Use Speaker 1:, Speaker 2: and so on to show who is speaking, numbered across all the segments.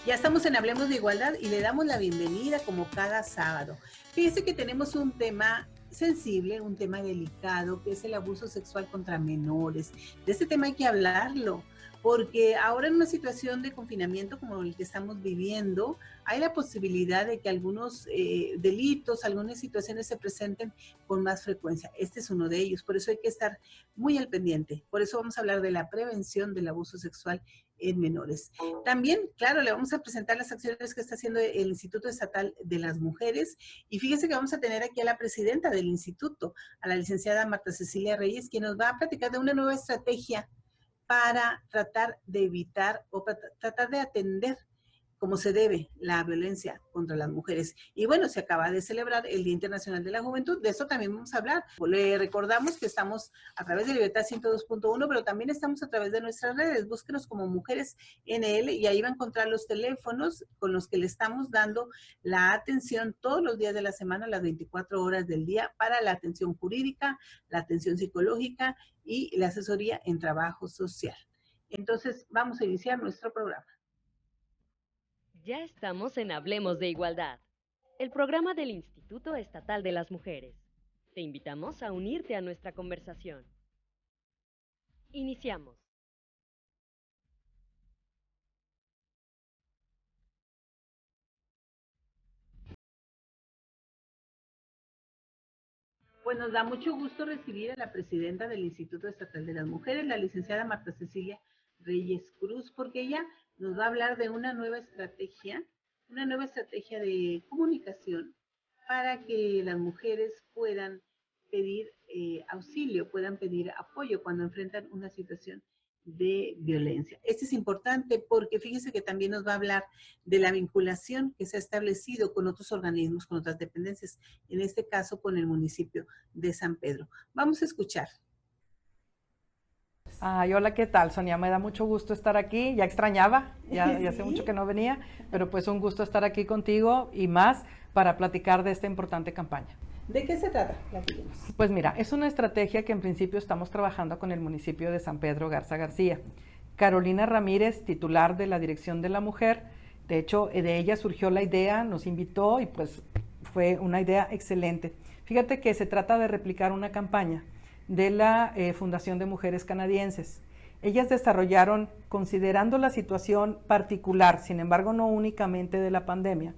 Speaker 1: Ya estamos en Hablemos de Igualdad y le damos la bienvenida como cada sábado. Fíjese que tenemos un tema sensible, un tema delicado, que es el abuso sexual contra menores. De este tema hay que hablarlo, porque ahora en una situación de confinamiento como el que estamos viviendo, hay la posibilidad de que algunos delitos, algunas situaciones se presenten con más frecuencia. Este es uno de ellos, por eso hay que estar muy al pendiente. Por eso vamos a hablar de la prevención del abuso sexual en menores. También, claro, le vamos a presentar las acciones que está haciendo el Instituto Estatal de las Mujeres y fíjese que vamos a tener aquí a la presidenta del instituto, a la licenciada Marta Cecilia Reyes, quien nos va a platicar de una nueva estrategia para tratar de evitar o para tratar de atender como se debe la violencia contra las mujeres. Y bueno, se acaba de celebrar el Día Internacional de la Juventud, de eso también vamos a hablar. Le recordamos que estamos a través de Libertad 102.1, pero también estamos a través de nuestras redes. Búsquenos como Mujeres NL y ahí va a encontrar los teléfonos con los que le estamos dando la atención todos los días de la semana, las 24 horas del día, para la atención jurídica, la atención psicológica y la asesoría en trabajo social. Entonces, vamos a iniciar nuestro programa.
Speaker 2: Ya estamos en Hablemos de Igualdad, el programa del Instituto Estatal de las Mujeres. Te invitamos a unirte a nuestra conversación. Iniciamos.
Speaker 1: Pues nos da mucho gusto recibir a la presidenta del Instituto Estatal de las Mujeres, la licenciada Marta Cecilia Reyes Cruz, porque ella nos va a hablar de una nueva estrategia de comunicación para que las mujeres puedan pedir auxilio, puedan pedir apoyo cuando enfrentan una situación de violencia. Esto es importante porque fíjese que también nos va a hablar de la vinculación que se ha establecido con otros organismos, con otras dependencias, en este caso con el municipio de San Pedro. Vamos a escuchar.
Speaker 3: Ay, hola, ¿qué tal, Sonia? Me da mucho gusto estar aquí. Ya extrañaba, ya hace mucho que no venía, pero pues un gusto estar aquí contigo y más para platicar de esta importante campaña.
Speaker 1: ¿De qué se trata?
Speaker 3: Pues mira, es una estrategia que en principio estamos trabajando con el municipio de San Pedro Garza García. Carolina Ramírez, titular de la Dirección de la Mujer, de hecho, de ella surgió la idea, nos invitó y pues fue una idea excelente. Fíjate que se trata de replicar una campaña de la Fundación de Mujeres Canadienses. Ellas desarrollaron, considerando la situación particular, sin embargo no únicamente de la pandemia,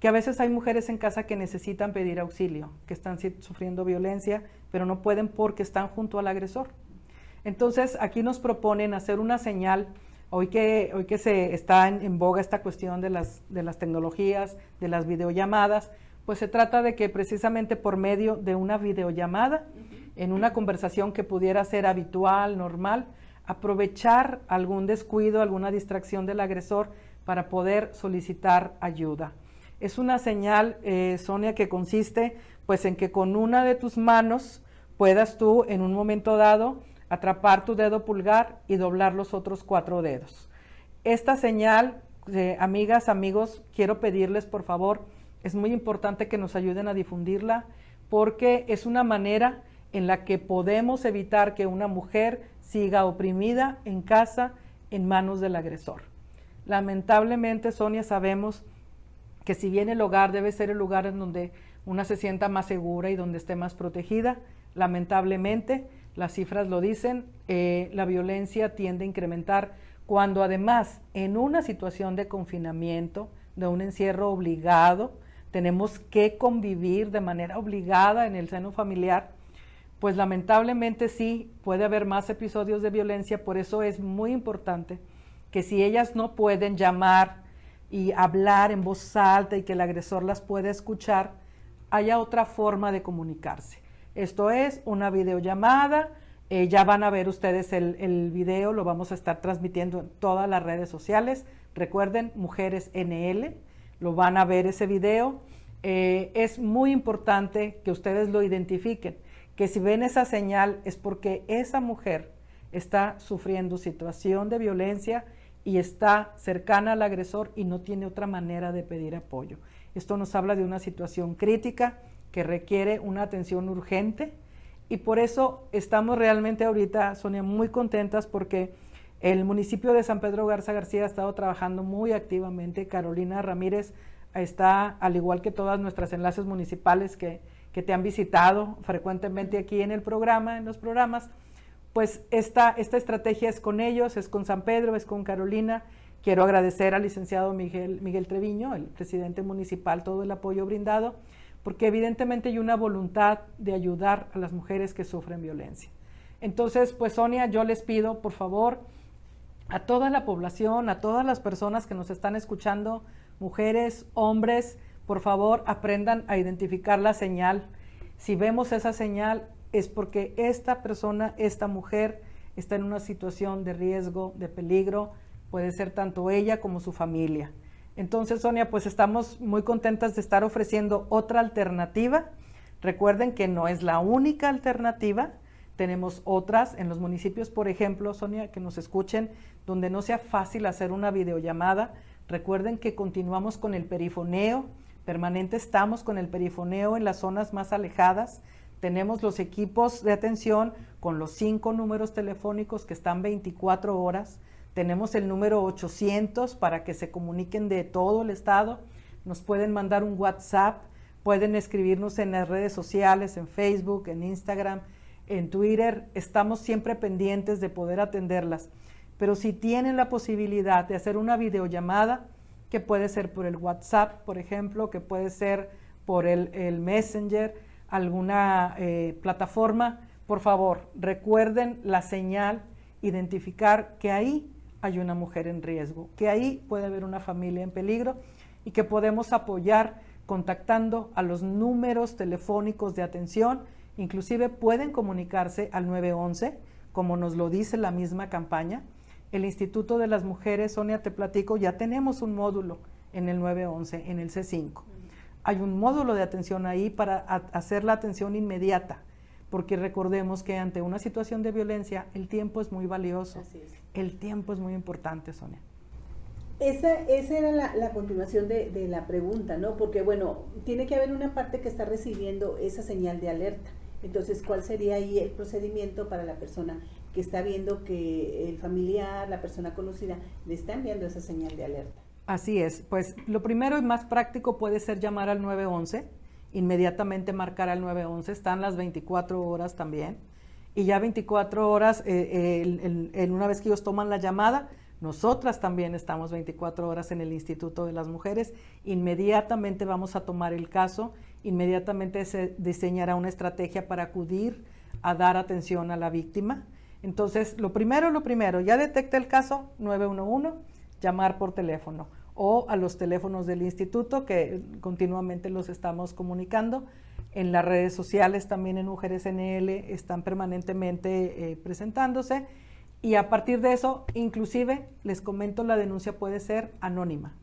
Speaker 3: que a veces hay mujeres en casa que necesitan pedir auxilio, que están sufriendo violencia, pero no pueden porque están junto al agresor. Entonces aquí nos proponen hacer una señal, hoy que se está en boga esta cuestión de las tecnologías, de las videollamadas, pues se trata de que precisamente por medio de una videollamada, en una conversación que pudiera ser habitual, normal, aprovechar algún descuido, alguna distracción del agresor para poder solicitar ayuda. Es una señal, Sonia, que consiste pues en que con una de tus manos puedas tú en un momento dado atrapar tu dedo pulgar y doblar los otros 4 dedos. Esta señal, amigas, amigos, quiero pedirles por favor, es muy importante que nos ayuden a difundirla porque es una manera en la que podemos evitar que una mujer siga oprimida en casa en manos del agresor. Lamentablemente, Sonia, sabemos que si bien el hogar debe ser el lugar en donde una se sienta más segura y donde esté más protegida, lamentablemente, las cifras lo dicen, la violencia tiende a incrementar cuando además en una situación de confinamiento, de un encierro obligado, tenemos que convivir de manera obligada en el seno familiar, pues lamentablemente sí puede haber más episodios de violencia, por eso es muy importante que si ellas no pueden llamar y hablar en voz alta y que el agresor las pueda escuchar, haya otra forma de comunicarse. Esto es una videollamada, ya van a ver ustedes el video, lo vamos a estar transmitiendo en todas las redes sociales. Recuerden, Mujeres NL, lo van a ver ese video. Es muy importante que ustedes lo identifiquen, que si ven esa señal es porque esa mujer está sufriendo situación de violencia y está cercana al agresor y no tiene otra manera de pedir apoyo. Esto nos habla de una situación crítica que requiere una atención urgente y por eso estamos realmente ahorita, Sonia, muy contentas porque El municipio de San Pedro Garza García ha estado trabajando muy activamente. Carolina Ramírez está, al igual que todas nuestras enlaces municipales que te han visitado frecuentemente aquí en el programa, en los programas, pues esta estrategia es con ellos, es con San Pedro, es con Carolina. Quiero agradecer al licenciado Miguel Treviño, el presidente municipal, todo el apoyo brindado, porque evidentemente hay una voluntad de ayudar a las mujeres que sufren violencia. Entonces, pues Sonia, yo les pido, por favor, a toda la población, a todas las personas que nos están escuchando, mujeres, hombres, por favor, aprendan a identificar la señal. Si vemos esa señal, es porque esta persona, esta mujer, está en una situación de riesgo, de peligro, puede ser tanto ella como su familia. Entonces, Sonia, pues estamos muy contentas de estar ofreciendo otra alternativa. Recuerden que no es la única alternativa, tenemos otras en los municipios, por ejemplo, Sonia, que nos escuchen, donde no sea fácil hacer una videollamada. Recuerden que continuamos con el perifoneo, permanente estamos con el perifoneo en las zonas más alejadas. Tenemos los equipos de atención con los 5 números telefónicos que están 24 horas. Tenemos el número 800 para que se comuniquen de todo el estado. Nos pueden mandar un WhatsApp, pueden escribirnos en las redes sociales, en Facebook, en Instagram, en Twitter. Estamos siempre pendientes de poder atenderlas. Pero si tienen la posibilidad de hacer una videollamada, que puede ser por el WhatsApp, por ejemplo, que puede ser por el Messenger, alguna plataforma, por favor, recuerden la señal, identificar que ahí hay una mujer en riesgo, que ahí puede haber una familia en peligro y que podemos apoyar contactando a los números telefónicos de atención. Inclusive pueden comunicarse al 911, como nos lo dice la misma campaña. El Instituto de las Mujeres, Sonia, te platico, ya tenemos un módulo en el 911, en el C5. Hay un módulo de atención ahí para hacer la atención inmediata, porque recordemos que ante una situación de violencia el tiempo es muy valioso.
Speaker 1: Así es.
Speaker 3: El tiempo es muy importante, Sonia.
Speaker 1: Esa era la continuación de la pregunta, ¿no? Porque, bueno, tiene que haber una parte que está recibiendo esa señal de alerta. Entonces, ¿cuál sería ahí el procedimiento para la persona que está viendo que el familiar, la persona conocida, le está enviando esa señal de alerta?
Speaker 3: Así es, pues lo primero y más práctico puede ser llamar al 911, inmediatamente marcar al 911, están las 24 horas también, y ya 24 horas, una vez que ellos toman la llamada, nosotras también estamos 24 horas en el Instituto de las Mujeres, inmediatamente vamos a tomar el caso, inmediatamente se diseñará una estrategia para acudir a dar atención a la víctima. Entonces, lo primero, ya detecta el caso, 911, llamar por teléfono o a los teléfonos del instituto que continuamente los estamos comunicando. En las redes sociales también en Mujeres NL están permanentemente presentándose y a partir de eso, inclusive, les comento, la denuncia puede ser anónima,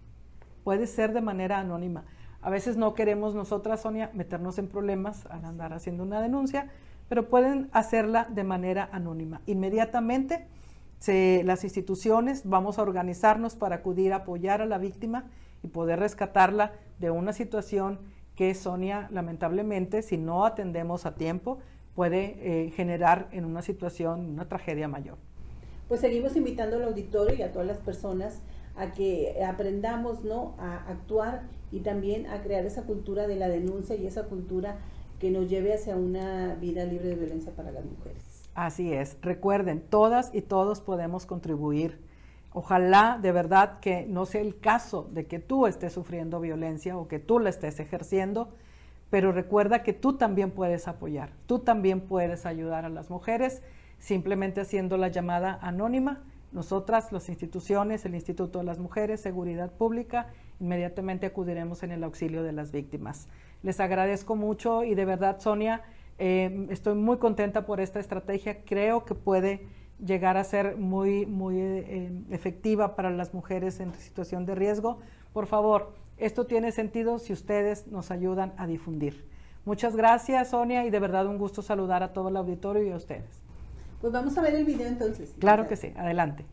Speaker 3: puede ser de manera anónima. A veces no queremos nosotras, Sonia, meternos en problemas al andar haciendo una denuncia, pero pueden hacerla de manera anónima. Inmediatamente, las instituciones vamos a organizarnos para acudir a apoyar a la víctima y poder rescatarla de una situación que, Sonia, lamentablemente, si no atendemos a tiempo, puede generar en una situación una tragedia mayor.
Speaker 1: Pues seguimos invitando al auditorio y a todas las personas a que aprendamos, ¿no?, a actuar y también a crear esa cultura de la denuncia y esa cultura que nos lleve hacia una vida libre de violencia para las mujeres.
Speaker 3: Así es. Recuerden, todas y todos podemos contribuir. Ojalá de verdad que no sea el caso de que tú estés sufriendo violencia o que tú la estés ejerciendo, pero recuerda que tú también puedes apoyar, tú también puedes ayudar a las mujeres simplemente haciendo la llamada anónima. Nosotras, las instituciones, el Instituto de las Mujeres, Seguridad Pública, inmediatamente acudiremos en el auxilio de las víctimas. Les agradezco mucho y de verdad, Sonia, estoy muy contenta por esta estrategia. Creo que puede llegar a ser muy efectiva para las mujeres en situación de riesgo. Por favor, esto tiene sentido si ustedes nos ayudan a difundir. Muchas gracias, Sonia, y de verdad un gusto saludar a todo el auditorio y a ustedes.
Speaker 1: Pues vamos a ver el video entonces.
Speaker 3: Claro que sí, adelante.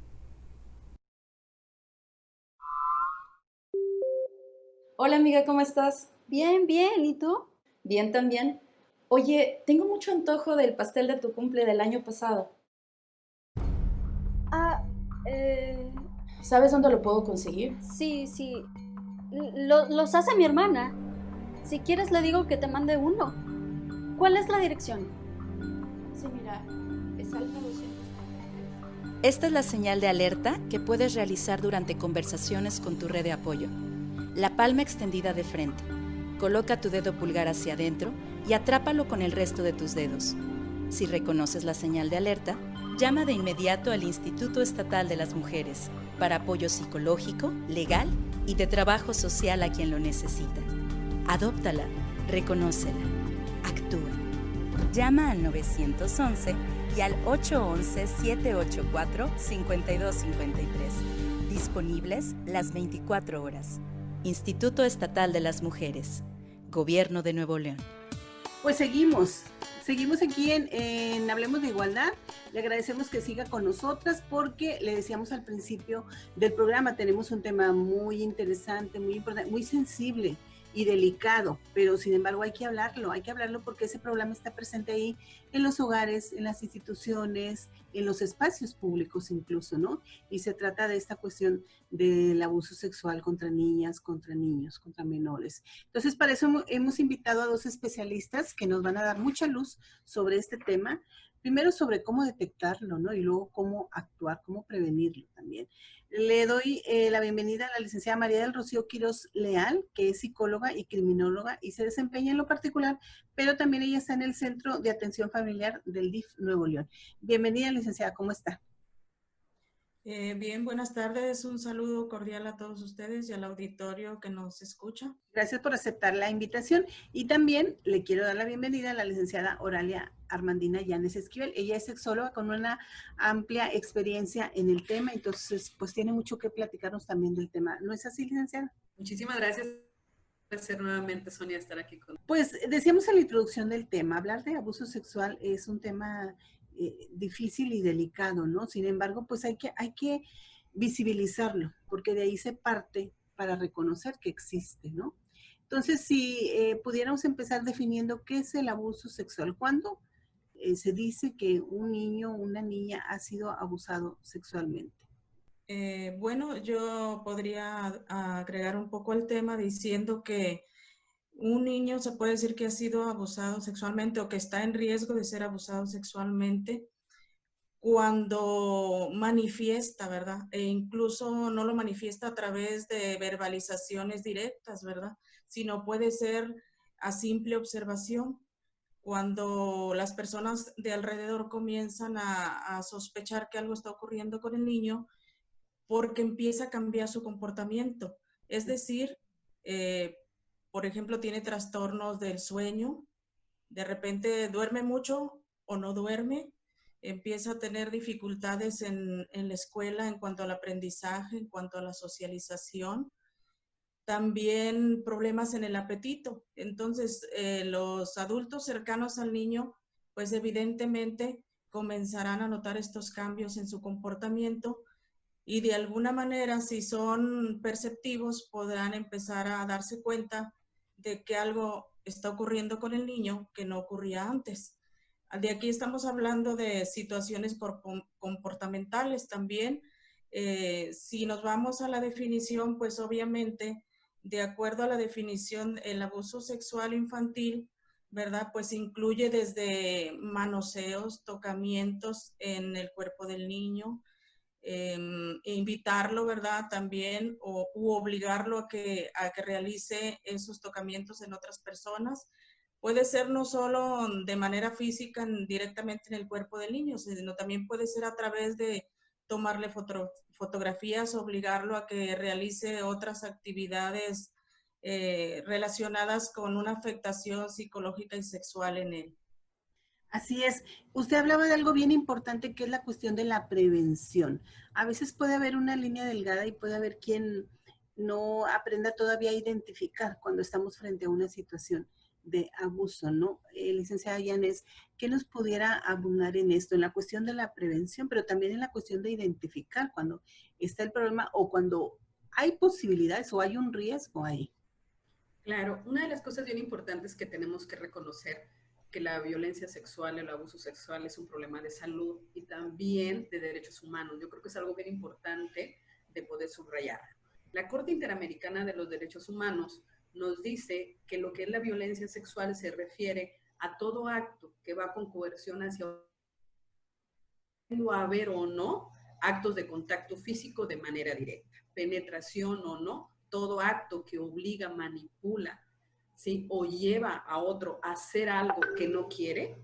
Speaker 4: Hola amiga, ¿cómo estás?
Speaker 5: Bien, bien, ¿y tú?
Speaker 4: Bien también. Oye, tengo mucho antojo del pastel de tu cumple del año pasado.
Speaker 5: Ah, Eh,
Speaker 4: ¿Sabes dónde lo puedo conseguir?
Speaker 5: sí, sí. Los hace mi hermana. Si quieres le digo que te mande uno. ¿Cuál es la dirección?
Speaker 4: Sí, mira, es Alfa 200.
Speaker 6: Esta es la señal de alerta que puedes realizar durante conversaciones con tu red de apoyo. La palma extendida de frente. Coloca tu dedo pulgar hacia adentro y atrápalo con el resto de tus dedos. Si reconoces la señal de alerta, llama de inmediato al Instituto Estatal de las Mujeres para apoyo psicológico, legal y de trabajo social a quien lo necesita. Adóptala, reconócela, actúa. Llama al 911 y al 811-784-5253. Disponibles las 24 horas. Instituto Estatal de las Mujeres. Gobierno de Nuevo León.
Speaker 1: Pues seguimos aquí en Hablemos de Igualdad. Le agradecemos que siga con nosotras porque le decíamos al principio del programa, tenemos un tema muy interesante, muy importante, muy sensible y delicado, pero sin embargo hay que hablarlo porque ese problema está presente ahí en los hogares, en las instituciones, en los espacios públicos incluso, ¿no? Y se trata de esta cuestión del abuso sexual contra niñas, contra niños, contra menores. Entonces, para eso hemos invitado a dos especialistas que nos van a dar mucha luz sobre este tema. Primero sobre cómo detectarlo, ¿no? Y luego cómo actuar, cómo prevenirlo también. Le doy la bienvenida a la licenciada María del Rocío Quirós Leal, que es psicóloga y criminóloga y se desempeña en lo particular, pero también ella está en el Centro de Atención Familiar del DIF Nuevo León. Bienvenida, licenciada, ¿cómo está?
Speaker 7: Bien, buenas tardes. Un saludo cordial a todos ustedes y al auditorio que nos escucha.
Speaker 1: Gracias por aceptar la invitación. Y también le quiero dar la bienvenida a la licenciada Oralia Armandina Llanes Esquivel. Ella es sexóloga con una amplia experiencia en el tema, entonces pues tiene mucho que platicarnos también del tema. ¿No es así, licenciada?
Speaker 8: Muchísimas gracias. Placer nuevamente, Sonia, estar aquí con.
Speaker 1: Pues decíamos en la introducción del tema, hablar de abuso sexual es un tema difícil y delicado, ¿no? Sin embargo, pues hay que visibilizarlo, porque de ahí se parte para reconocer que existe, ¿no? Entonces, si pudiéramos empezar definiendo qué es el abuso sexual, ¿cuándo se dice que un niño o una niña ha sido abusado sexualmente?
Speaker 7: Bueno, yo podría agregar un poco al tema diciendo que un niño se puede decir que ha sido abusado sexualmente o que está en riesgo de ser abusado sexualmente cuando manifiesta, ¿verdad? E incluso no lo manifiesta a través de verbalizaciones directas, ¿verdad? Sino puede ser a simple observación, cuando las personas de alrededor comienzan a sospechar que algo está ocurriendo con el niño porque empieza a cambiar su comportamiento. Es decir, por ejemplo, tiene trastornos del sueño, de repente duerme mucho o no duerme, empieza a tener dificultades en la escuela en cuanto al aprendizaje, en cuanto a la socialización, también problemas en el apetito. Entonces, los adultos cercanos al niño, pues evidentemente comenzarán a notar estos cambios en su comportamiento y de alguna manera, si son perceptivos, podrán empezar a darse cuenta de que algo está ocurriendo con el niño que no ocurría antes. De aquí estamos hablando de situaciones comportamentales también. Si nos vamos a la definición, pues obviamente, de acuerdo a la definición, el abuso sexual infantil, ¿verdad? Pues incluye desde manoseos, tocamientos en el cuerpo del niño, invitarlo, ¿verdad? También u obligarlo a que realice esos tocamientos en otras personas. Puede ser no solo de manera física directamente en el cuerpo del niño, sino también puede ser a través de tomarle fotografías, obligarlo a que realice otras actividades relacionadas con una afectación psicológica y sexual en él.
Speaker 1: Así es. Usted hablaba de algo bien importante que es la cuestión de la prevención. A veces puede haber una línea delgada y puede haber quien no aprenda todavía a identificar cuando estamos frente a una situación de abuso, ¿no? Licenciada Llanes, ¿qué nos pudiera abundar en esto, en la cuestión de la prevención, pero también en la cuestión de identificar cuando está el problema o cuando hay posibilidades o hay un riesgo ahí?
Speaker 8: Claro, una de las cosas bien importantes que tenemos que reconocer que la violencia sexual, el abuso sexual es un problema de salud y también de derechos humanos. Yo creo que es algo bien importante de poder subrayar. La Corte Interamericana de los Derechos Humanos nos dice que lo que es la violencia sexual se refiere a todo acto que va con coerción hacia haber o no actos de contacto físico de manera directa, penetración o no, todo acto que obliga, manipula, ¿sí? O lleva a otro a hacer algo que no quiere,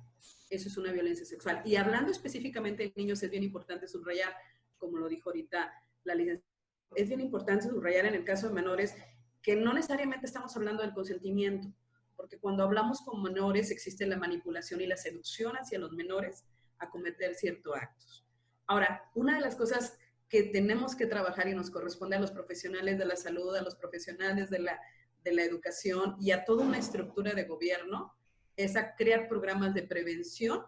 Speaker 8: eso es una violencia sexual. Y hablando específicamente de niños, es bien importante subrayar, como lo dijo ahorita la licenciada, es bien importante subrayar en el caso de menores que no necesariamente estamos hablando del consentimiento, porque cuando hablamos con menores existe la manipulación y la seducción hacia los menores a cometer ciertos actos. Ahora, una de las cosas que tenemos que trabajar y nos corresponde a los profesionales de la salud, a los profesionales de la educación y a toda una estructura de gobierno, es a crear programas de prevención,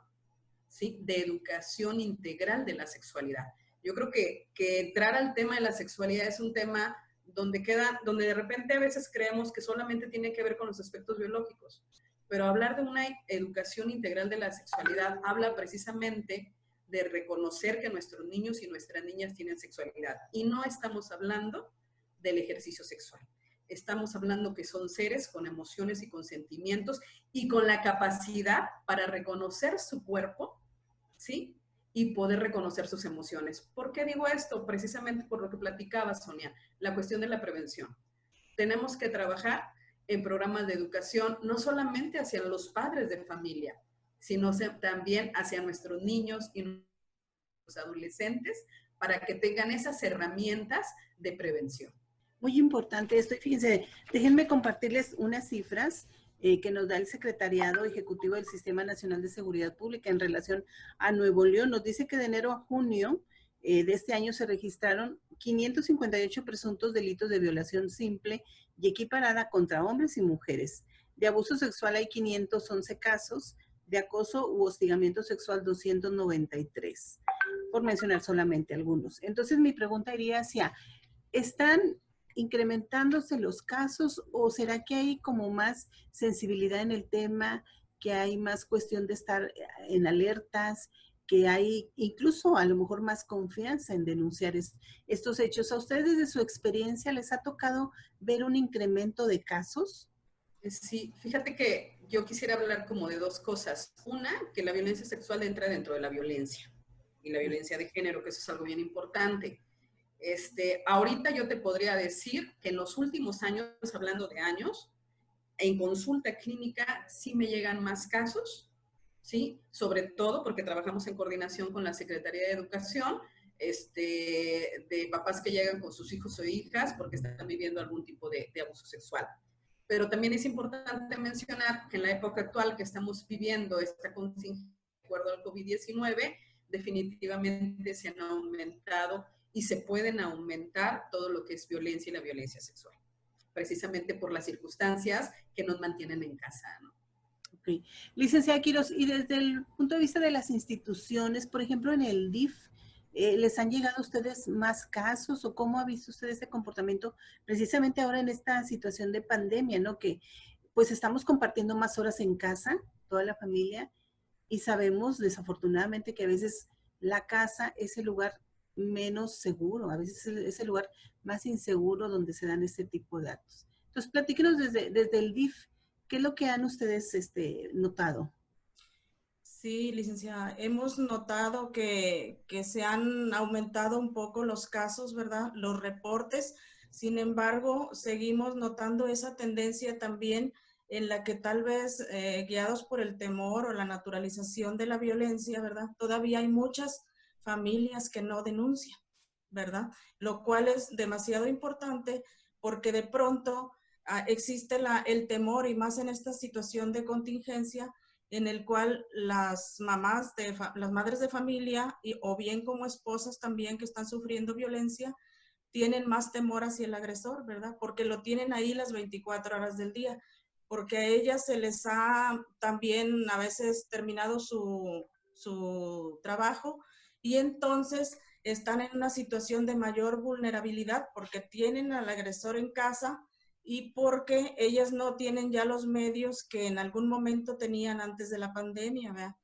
Speaker 8: ¿sí? De educación integral de la sexualidad. Yo creo que entrar al tema de la sexualidad es un tema donde de repente a veces creemos que solamente tiene que ver con los aspectos biológicos, pero hablar de una educación integral de la sexualidad habla precisamente de reconocer que nuestros niños y nuestras niñas tienen sexualidad. Y no estamos hablando del ejercicio sexual. Estamos hablando que son seres con emociones y con sentimientos y con la capacidad para reconocer su cuerpo, ¿sí? Y poder reconocer sus emociones. ¿Por qué digo esto? Precisamente por lo que platicaba Sonia, la cuestión de la prevención. Tenemos que trabajar en programas de educación, no solamente hacia los padres de familia, sino también hacia nuestros niños y los adolescentes para que tengan esas herramientas de prevención.
Speaker 1: Muy importante esto. Y fíjense, déjenme compartirles unas cifras que nos da el Secretariado Ejecutivo del Sistema Nacional de Seguridad Pública en relación a Nuevo León. Nos dice que de enero a junio de este año se registraron 558 presuntos delitos de violación simple y equiparada contra hombres y mujeres. De abuso sexual hay 511 casos, de acoso u hostigamiento sexual 293, por mencionar solamente algunos. Entonces mi pregunta iría hacia, ¿están incrementándose los casos o será que hay como más sensibilidad en el tema, que hay más cuestión de estar en alertas, que hay incluso a lo mejor más confianza en denunciar estos hechos? ¿A ustedes desde su experiencia les ha tocado ver un incremento de casos?
Speaker 8: Sí, fíjate que yo quisiera hablar como de dos cosas. Una, que la violencia sexual entra dentro de la violencia y la violencia de género, que eso es algo bien importante. Ahorita yo te podría decir que en los últimos años, hablando de años, en consulta clínica sí me llegan más casos, ¿sí? Sobre todo porque trabajamos en coordinación con la Secretaría de Educación, de papás que llegan con sus hijos o hijas porque están viviendo algún tipo de abuso sexual. Pero también es importante mencionar que en la época actual que estamos viviendo esta contingencia de acuerdo al COVID-19, definitivamente se han aumentado y se pueden aumentar todo lo que es violencia y la violencia sexual, precisamente por las circunstancias que nos mantienen en casa, ¿no?
Speaker 1: Okay. Licenciada Quiroz, y desde el punto de vista de las instituciones, por ejemplo, en el DIF, ¿les han llegado a ustedes más casos o cómo ha visto usted este comportamiento precisamente ahora en esta situación de pandemia, ¿no? Que pues estamos compartiendo más horas en casa, toda la familia, y sabemos desafortunadamente que a veces la casa es el lugar menos seguro, a veces es el lugar más inseguro donde se dan este tipo de actos. Entonces, platíquenos desde el DIF, ¿qué es lo que han ustedes notado?
Speaker 7: Sí, licenciada, hemos notado que se han aumentado un poco los casos, ¿verdad? Los reportes. Sin embargo, seguimos notando esa tendencia también en la que tal vez guiados por el temor o la naturalización de la violencia, ¿verdad? Todavía hay muchas familias que no denuncian, ¿verdad? Lo cual es demasiado importante porque de pronto existe el temor, y más en esta situación de contingencia, en el cual las madres de familia o bien como esposas también que están sufriendo violencia tienen más temor hacia el agresor, ¿verdad? Porque lo tienen ahí las 24 horas del día, porque a ellas se les ha también a veces terminado su trabajo y entonces están en una situación de mayor vulnerabilidad porque tienen al agresor en casa y porque ellas no tienen ya los medios que en algún momento tenían antes de la pandemia, ¿verdad?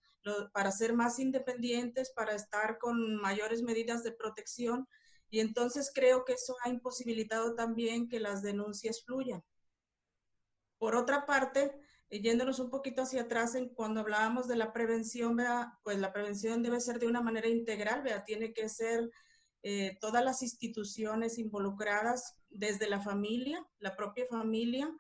Speaker 7: Para ser más independientes, para estar con mayores medidas de protección, y entonces creo que eso ha imposibilitado también que las denuncias fluyan. Por otra parte, yéndonos un poquito hacia atrás, cuando hablábamos de la prevención, ¿verdad? Pues la prevención debe ser de una manera integral, ¿verdad? Tiene que ser todas las instituciones involucradas, desde la familia, la propia familia,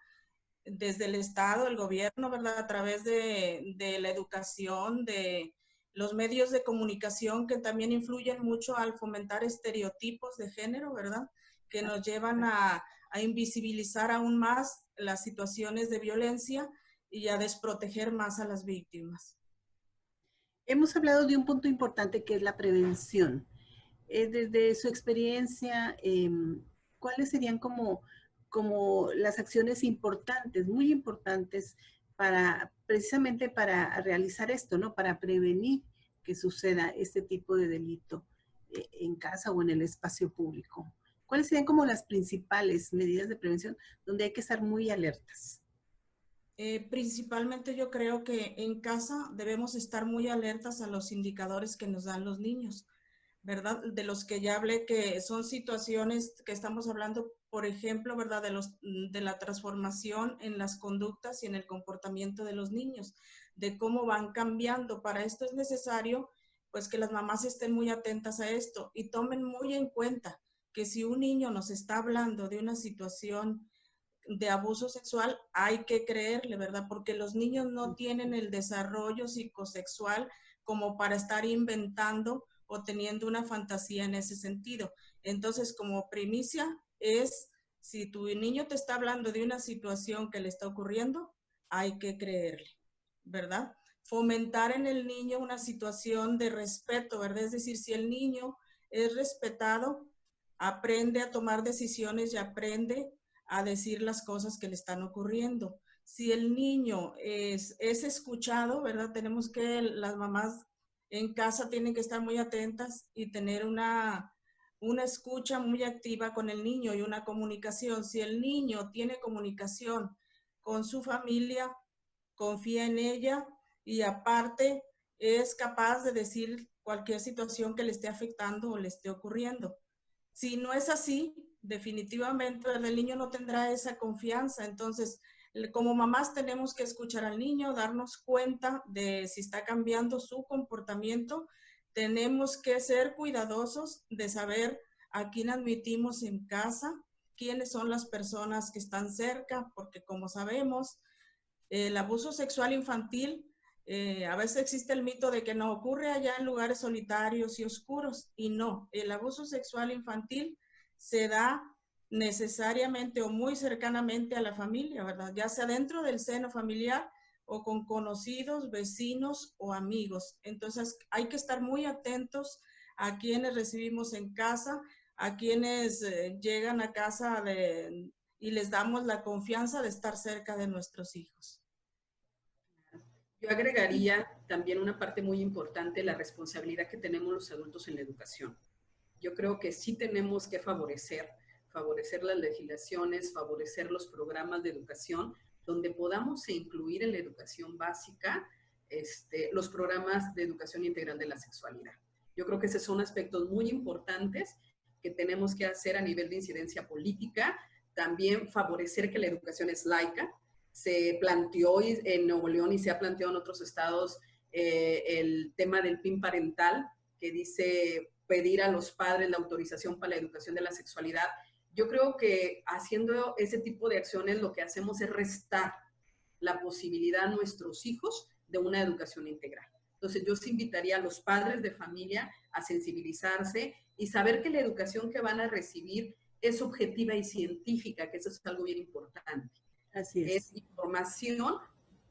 Speaker 7: desde el Estado, el gobierno, ¿verdad? A través de la educación, de los medios de comunicación que también influyen mucho al fomentar estereotipos de género, ¿verdad? Que nos llevan a invisibilizar aún más las situaciones de violencia y a desproteger más a las víctimas.
Speaker 1: Hemos hablado de un punto importante que es la prevención. Desde su experiencia, ¿cuáles serían como las acciones importantes, muy importantes, precisamente para realizar esto, ¿no? Para prevenir que suceda este tipo de delito en casa o en el espacio público? ¿Cuáles serían como las principales medidas de prevención donde hay que estar muy alertas?
Speaker 7: Principalmente yo creo que en casa debemos estar muy alertas a los indicadores que nos dan los niños, ¿verdad? De los que ya hablé, que son situaciones que estamos hablando, por ejemplo, ¿verdad? De la transformación en las conductas y en el comportamiento de los niños, de cómo van cambiando. Para esto es necesario, pues, que las mamás estén muy atentas a esto y tomen muy en cuenta que si un niño nos está hablando de una situación de abuso sexual, hay que creerle, ¿verdad? Porque los niños no tienen el desarrollo psicosexual como para estar inventando o teniendo una fantasía en ese sentido. Entonces, como primicia es, si tu niño te está hablando de una situación que le está ocurriendo, hay que creerle, ¿verdad? Fomentar en el niño una situación de respeto, ¿verdad? Es decir, si el niño es respetado, aprende a tomar decisiones y aprende a decir las cosas que le están ocurriendo. Si el niño es escuchado, ¿verdad? Tenemos que, las mamás en casa tienen que estar muy atentas y tener una escucha muy activa con el niño y una comunicación. Si el niño tiene comunicación con su familia, confía en ella y aparte es capaz de decir cualquier situación que le esté afectando o le esté ocurriendo. Si no es así, definitivamente el niño no tendrá esa confianza. Entonces, como mamás tenemos que escuchar al niño, darnos cuenta de si está cambiando su comportamiento. Tenemos que ser cuidadosos de saber a quién admitimos en casa, quiénes son las personas que están cerca, porque como sabemos, el abuso sexual infantil, a veces existe el mito de que no ocurre allá en lugares solitarios y oscuros, y no, el abuso sexual infantil se da necesariamente o muy cercanamente a la familia, ¿verdad? Ya sea dentro del seno familiar o con conocidos, vecinos o amigos. Entonces hay que estar muy atentos a quienes recibimos en casa, a quienes llegan a casa y les damos la confianza de estar cerca de nuestros hijos.
Speaker 8: Yo agregaría también una parte muy importante, la responsabilidad que tenemos los adultos en la educación. Yo creo que sí tenemos que favorecer las legislaciones, favorecer los programas de educación, donde podamos incluir en la educación básica los programas de educación integral de la sexualidad. Yo creo que esos son aspectos muy importantes que tenemos que hacer a nivel de incidencia política. También favorecer que la educación es laica. Se planteó en Nuevo León y se ha planteado en otros estados el tema del PIN parental, que dice pedir a los padres la autorización para la educación de la sexualidad. Yo creo que haciendo ese tipo de acciones lo que hacemos es restar la posibilidad a nuestros hijos de una educación integral. Entonces yo os invitaría a los padres de familia a sensibilizarse y saber que la educación que van a recibir es objetiva y científica, que eso es algo bien importante.
Speaker 1: Así es.
Speaker 8: Es información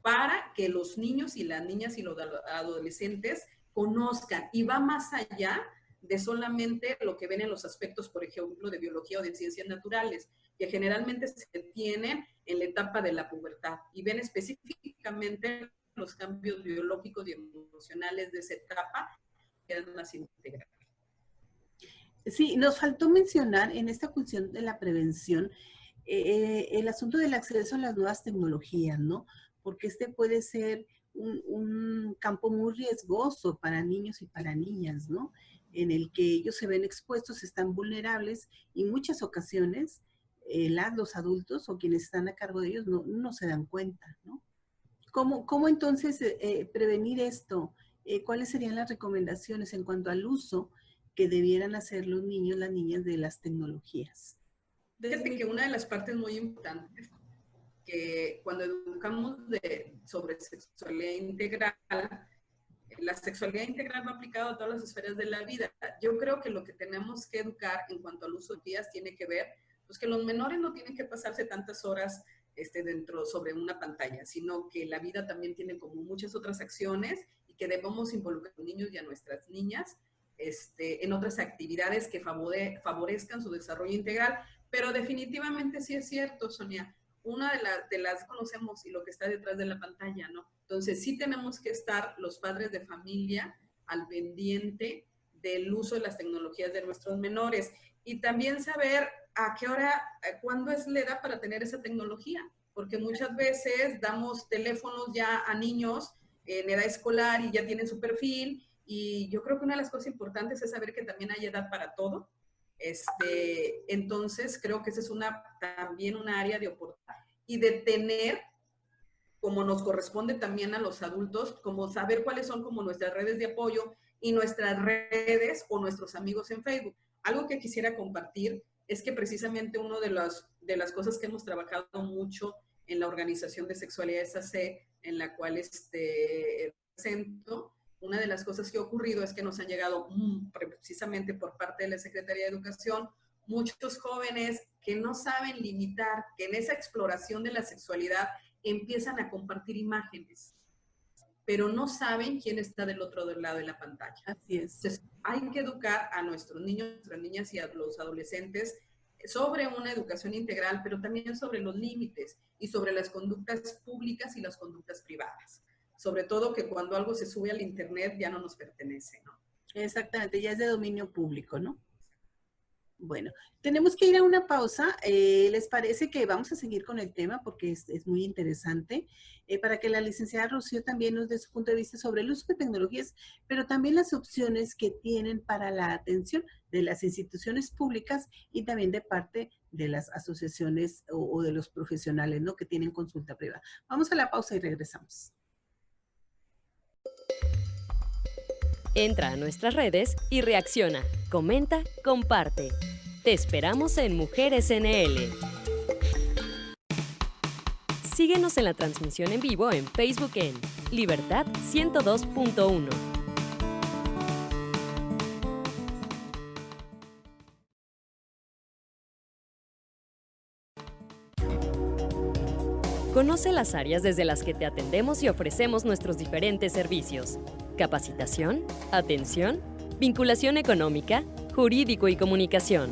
Speaker 8: para que los niños y las niñas y los adolescentes conozcan, y va más allá de solamente lo que ven en los aspectos, por ejemplo, de biología o de ciencias naturales, que generalmente se tienen en la etapa de la pubertad, y ven específicamente los cambios biológicos y emocionales de esa etapa, que es más integral.
Speaker 1: Sí, nos faltó mencionar en esta cuestión de la prevención el asunto del acceso a las nuevas tecnologías, ¿no? Porque este puede ser un campo muy riesgoso para niños y para niñas, ¿no? En el que ellos se ven expuestos, están vulnerables y en muchas ocasiones los adultos o quienes están a cargo de ellos no se dan cuenta, ¿no? ¿Cómo entonces prevenir esto? ¿Cuáles serían las recomendaciones en cuanto al uso que debieran hacer los niños, las niñas de las tecnologías?
Speaker 8: Fíjate que una de las partes muy importantes que cuando educamos sobre sexualidad integral, la sexualidad integral va aplicado a todas las esferas de la vida. Yo creo que lo que tenemos que educar en cuanto al uso de días tiene que ver, pues que los menores no tienen que pasarse tantas horas sobre una pantalla, sino que la vida también tiene como muchas otras acciones y que debemos involucrar a los niños y a nuestras niñas en otras actividades que favorezcan su desarrollo integral. Pero definitivamente sí es cierto, Sonia, una de las conocemos y lo que está detrás de la pantalla, ¿no? Entonces sí tenemos que estar los padres de familia al pendiente del uso de las tecnologías de nuestros menores y también saber a qué hora, cuándo es la edad para tener esa tecnología, porque muchas veces damos teléfonos ya a niños en edad escolar y ya tienen su perfil, y yo creo que una de las cosas importantes es saber que también hay edad para todo. Entonces creo que esa es también una área de oportunidad y de tener, como nos corresponde también a los adultos, como saber cuáles son como nuestras redes de apoyo y nuestras redes o nuestros amigos en Facebook. Algo que quisiera compartir es que precisamente una de las cosas que hemos trabajado mucho en la organización de Sexualidad AC, en la cual presento, una de las cosas que ha ocurrido es que nos han llegado precisamente por parte de la Secretaría de Educación muchos jóvenes que no saben limitar, que en esa exploración de la sexualidad empiezan a compartir imágenes, pero no saben quién está del otro lado de la pantalla.
Speaker 1: Así es.
Speaker 8: Entonces, hay que educar a nuestros niños, nuestras niñas y a los adolescentes sobre una educación integral, pero también sobre los límites y sobre las conductas públicas y las conductas privadas. Sobre todo que cuando algo se sube al internet ya no nos pertenece, ¿no?
Speaker 1: Exactamente, ya es de dominio público, ¿no? Bueno, tenemos que ir a una pausa. ¿Les parece que vamos a seguir con el tema porque es muy interesante? Para que la licenciada Rocío también nos dé su punto de vista sobre el uso de tecnologías, pero también las opciones que tienen para la atención de las instituciones públicas y también de parte de las asociaciones o de los profesionales, ¿no? Que tienen consulta privada. Vamos a la pausa y regresamos.
Speaker 2: Entra a nuestras redes y reacciona, comenta, comparte. Te esperamos en Mujeres NL. Síguenos en la transmisión en vivo en Facebook en Libertad 102.1. Conoce las áreas desde las que te atendemos y ofrecemos nuestros diferentes servicios: capacitación, atención, vinculación económica, jurídico y comunicación.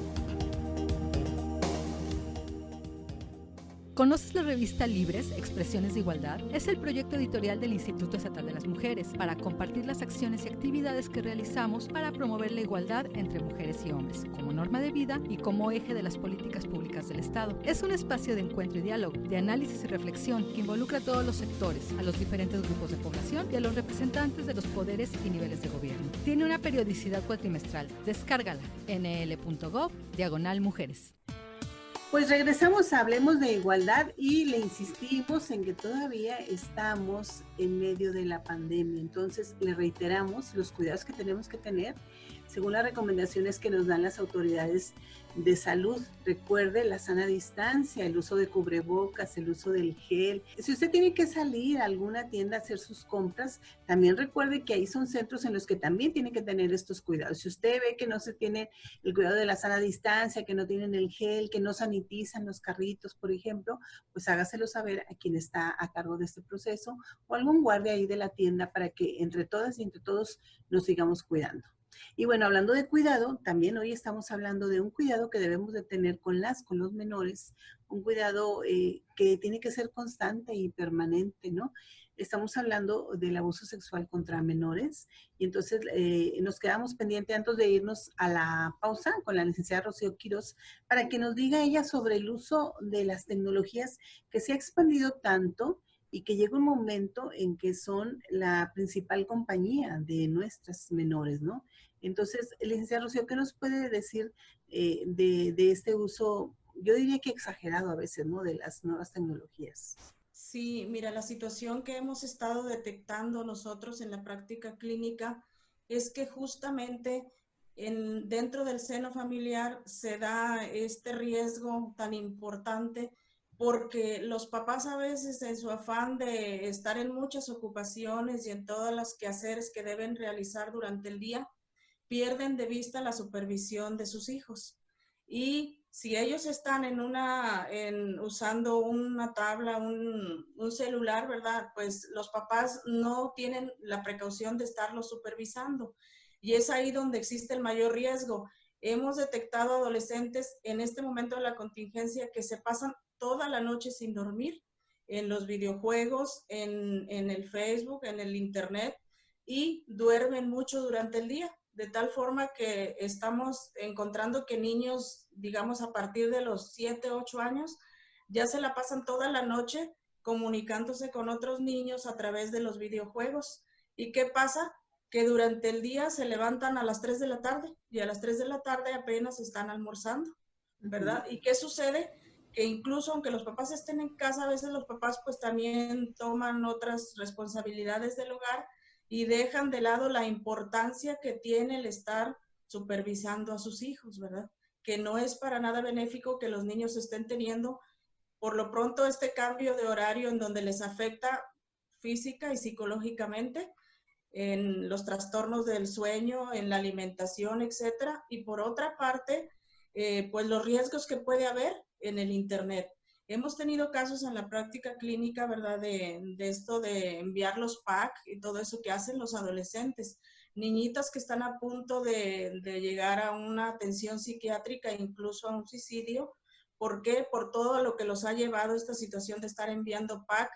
Speaker 9: ¿Conoces la revista Libres, Expresiones de Igualdad? Es el proyecto editorial del Instituto Estatal de las Mujeres para compartir las acciones y actividades que realizamos para promover la igualdad entre mujeres y hombres, como norma de vida y como eje de las políticas públicas del Estado. Es un espacio de encuentro y diálogo, de análisis y reflexión que involucra a todos los sectores, a los diferentes grupos de población y a los representantes de los poderes y niveles de gobierno. Tiene una periodicidad cuatrimestral. Descárgala, nl.gov/mujeres.
Speaker 1: Pues regresamos a Hablemos de Igualdad y le insistimos en que todavía estamos en medio de la pandemia. Entonces, le reiteramos los cuidados que tenemos que tener según las recomendaciones que nos dan las autoridades de salud. Recuerde la sana distancia, el uso de cubrebocas, el uso del gel. Si usted tiene que salir a alguna tienda a hacer sus compras, también recuerde que ahí son centros en los que también tiene que tener estos cuidados. Si usted ve que no se tiene el cuidado de la sana distancia, que no tienen el gel, que no sanitizan los carritos, por ejemplo, pues hágaselo saber a quien está a cargo de este proceso o algún guardia ahí de la tienda para que entre todas y entre todos nos sigamos cuidando. Y bueno, hablando de cuidado, también hoy estamos hablando de un cuidado que debemos de tener con los menores, un cuidado que tiene que ser constante y permanente, ¿no? Estamos hablando del abuso sexual contra menores y entonces nos quedamos pendientes antes de irnos a la pausa con la licenciada Rocío Quirós para que nos diga ella sobre el uso de las tecnologías que se ha expandido tanto y que llega un momento en que son la principal compañía de nuestras menores, ¿no? Entonces, licenciada Rocío, ¿qué nos puede decir de este uso, yo diría que exagerado a veces, ¿no? De las nuevas tecnologías.
Speaker 7: Sí, mira, la situación que hemos estado detectando nosotros en la práctica clínica es que justamente dentro del seno familiar se da este riesgo tan importante porque los papás a veces en su afán de estar en muchas ocupaciones y en todas las quehaceres que deben realizar durante el día, pierden de vista la supervisión de sus hijos. Y si ellos están usando una tabla, un celular, ¿verdad? Pues los papás no tienen la precaución de estarlos supervisando. Y es ahí donde existe el mayor riesgo. Hemos detectado adolescentes en este momento de la contingencia que se pasan toda la noche sin dormir en los videojuegos, en el Facebook, en el Internet, y duermen mucho durante el día. De tal forma que estamos encontrando que niños, digamos, a partir de los 7, 8 años, ya se la pasan toda la noche comunicándose con otros niños a través de los videojuegos. ¿Y qué pasa? Que durante el día se levantan a las 3 de la tarde y a las 3 de la tarde apenas están almorzando, ¿verdad? ¿Y qué sucede? Que incluso aunque los papás estén en casa, a veces los papás pues también toman otras responsabilidades del hogar y dejan de lado la importancia que tiene el estar supervisando a sus hijos, ¿verdad? Que no es para nada benéfico que los niños estén teniendo, por lo pronto, este cambio de horario en donde les afecta física y psicológicamente, en los trastornos del sueño, en la alimentación, etcétera. Y por otra parte, pues los riesgos que puede haber en el Internet. Hemos tenido casos en la práctica clínica, ¿verdad? De esto de enviar los pack y todo eso que hacen los adolescentes. Niñitas que están a punto de llegar a una atención psiquiátrica e incluso a un suicidio. ¿Por qué? Por todo lo que los ha llevado esta situación de estar enviando pack.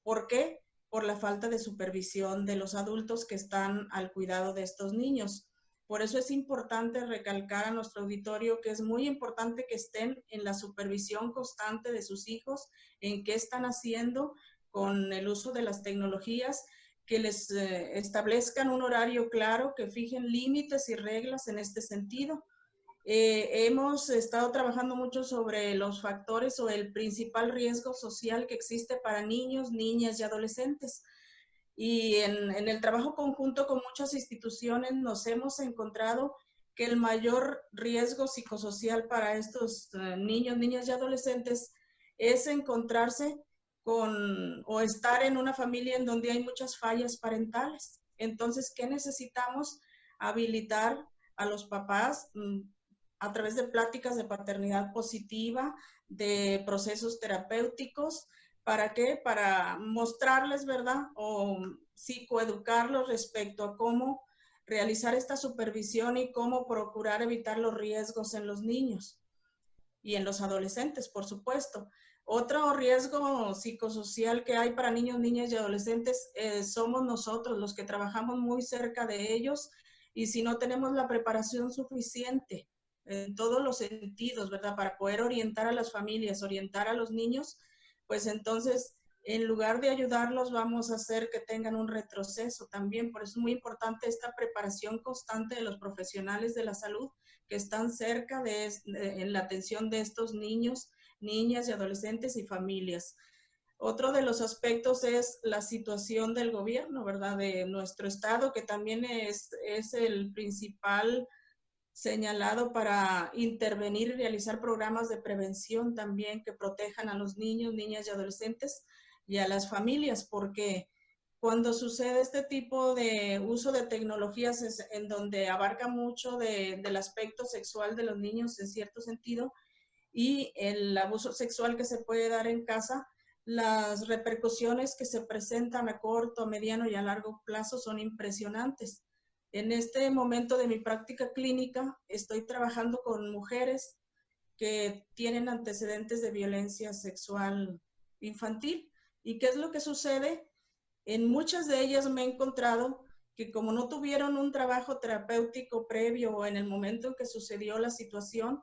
Speaker 7: ¿Por qué? Por la falta de supervisión de los adultos que están al cuidado de estos niños. Por eso es importante recalcar a nuestro auditorio que es muy importante que estén en la supervisión constante de sus hijos, en qué están haciendo con el uso de las tecnologías, que les establezcan un horario claro, que fijen límites y reglas en este sentido. Hemos estado trabajando mucho sobre los factores o el principal riesgo social que existe para niños, niñas y adolescentes. Y en el trabajo conjunto con muchas instituciones nos hemos encontrado que el mayor riesgo psicosocial para estos niños, niñas y adolescentes es encontrarse con o estar en una familia en donde hay muchas fallas parentales. Entonces, ¿qué necesitamos? Habilitar a los papás a través de pláticas de paternidad positiva, de procesos terapéuticos. ¿Para qué? Para mostrarles, ¿verdad? O psicoeducarlos respecto a cómo realizar esta supervisión y cómo procurar evitar los riesgos en los niños y en los adolescentes, por supuesto. Otro riesgo psicosocial que hay para niños, niñas y adolescentes somos nosotros, los que trabajamos muy cerca de ellos, y si no tenemos la preparación suficiente en todos los sentidos, ¿verdad? Para poder orientar a las familias, orientar a los niños, pues entonces, en lugar de ayudarlos, vamos a hacer que tengan un retroceso también. Por eso es muy importante esta preparación constante de los profesionales de la salud que están cerca en la atención de estos niños, niñas y adolescentes y familias. Otro de los aspectos es la situación del gobierno, ¿verdad? De nuestro estado, que también es el principal señalado para intervenir y realizar programas de prevención también que protejan a los niños, niñas y adolescentes y a las familias, porque cuando sucede este tipo de uso de tecnologías es en donde abarca mucho del aspecto sexual de los niños en cierto sentido y el abuso sexual que se puede dar en casa, las repercusiones que se presentan a corto, a mediano y a largo plazo son impresionantes. En este momento de mi práctica clínica estoy trabajando con mujeres que tienen antecedentes de violencia sexual infantil. ¿Y qué es lo que sucede? En muchas de ellas me he encontrado que como no tuvieron un trabajo terapéutico previo o en el momento en que sucedió la situación,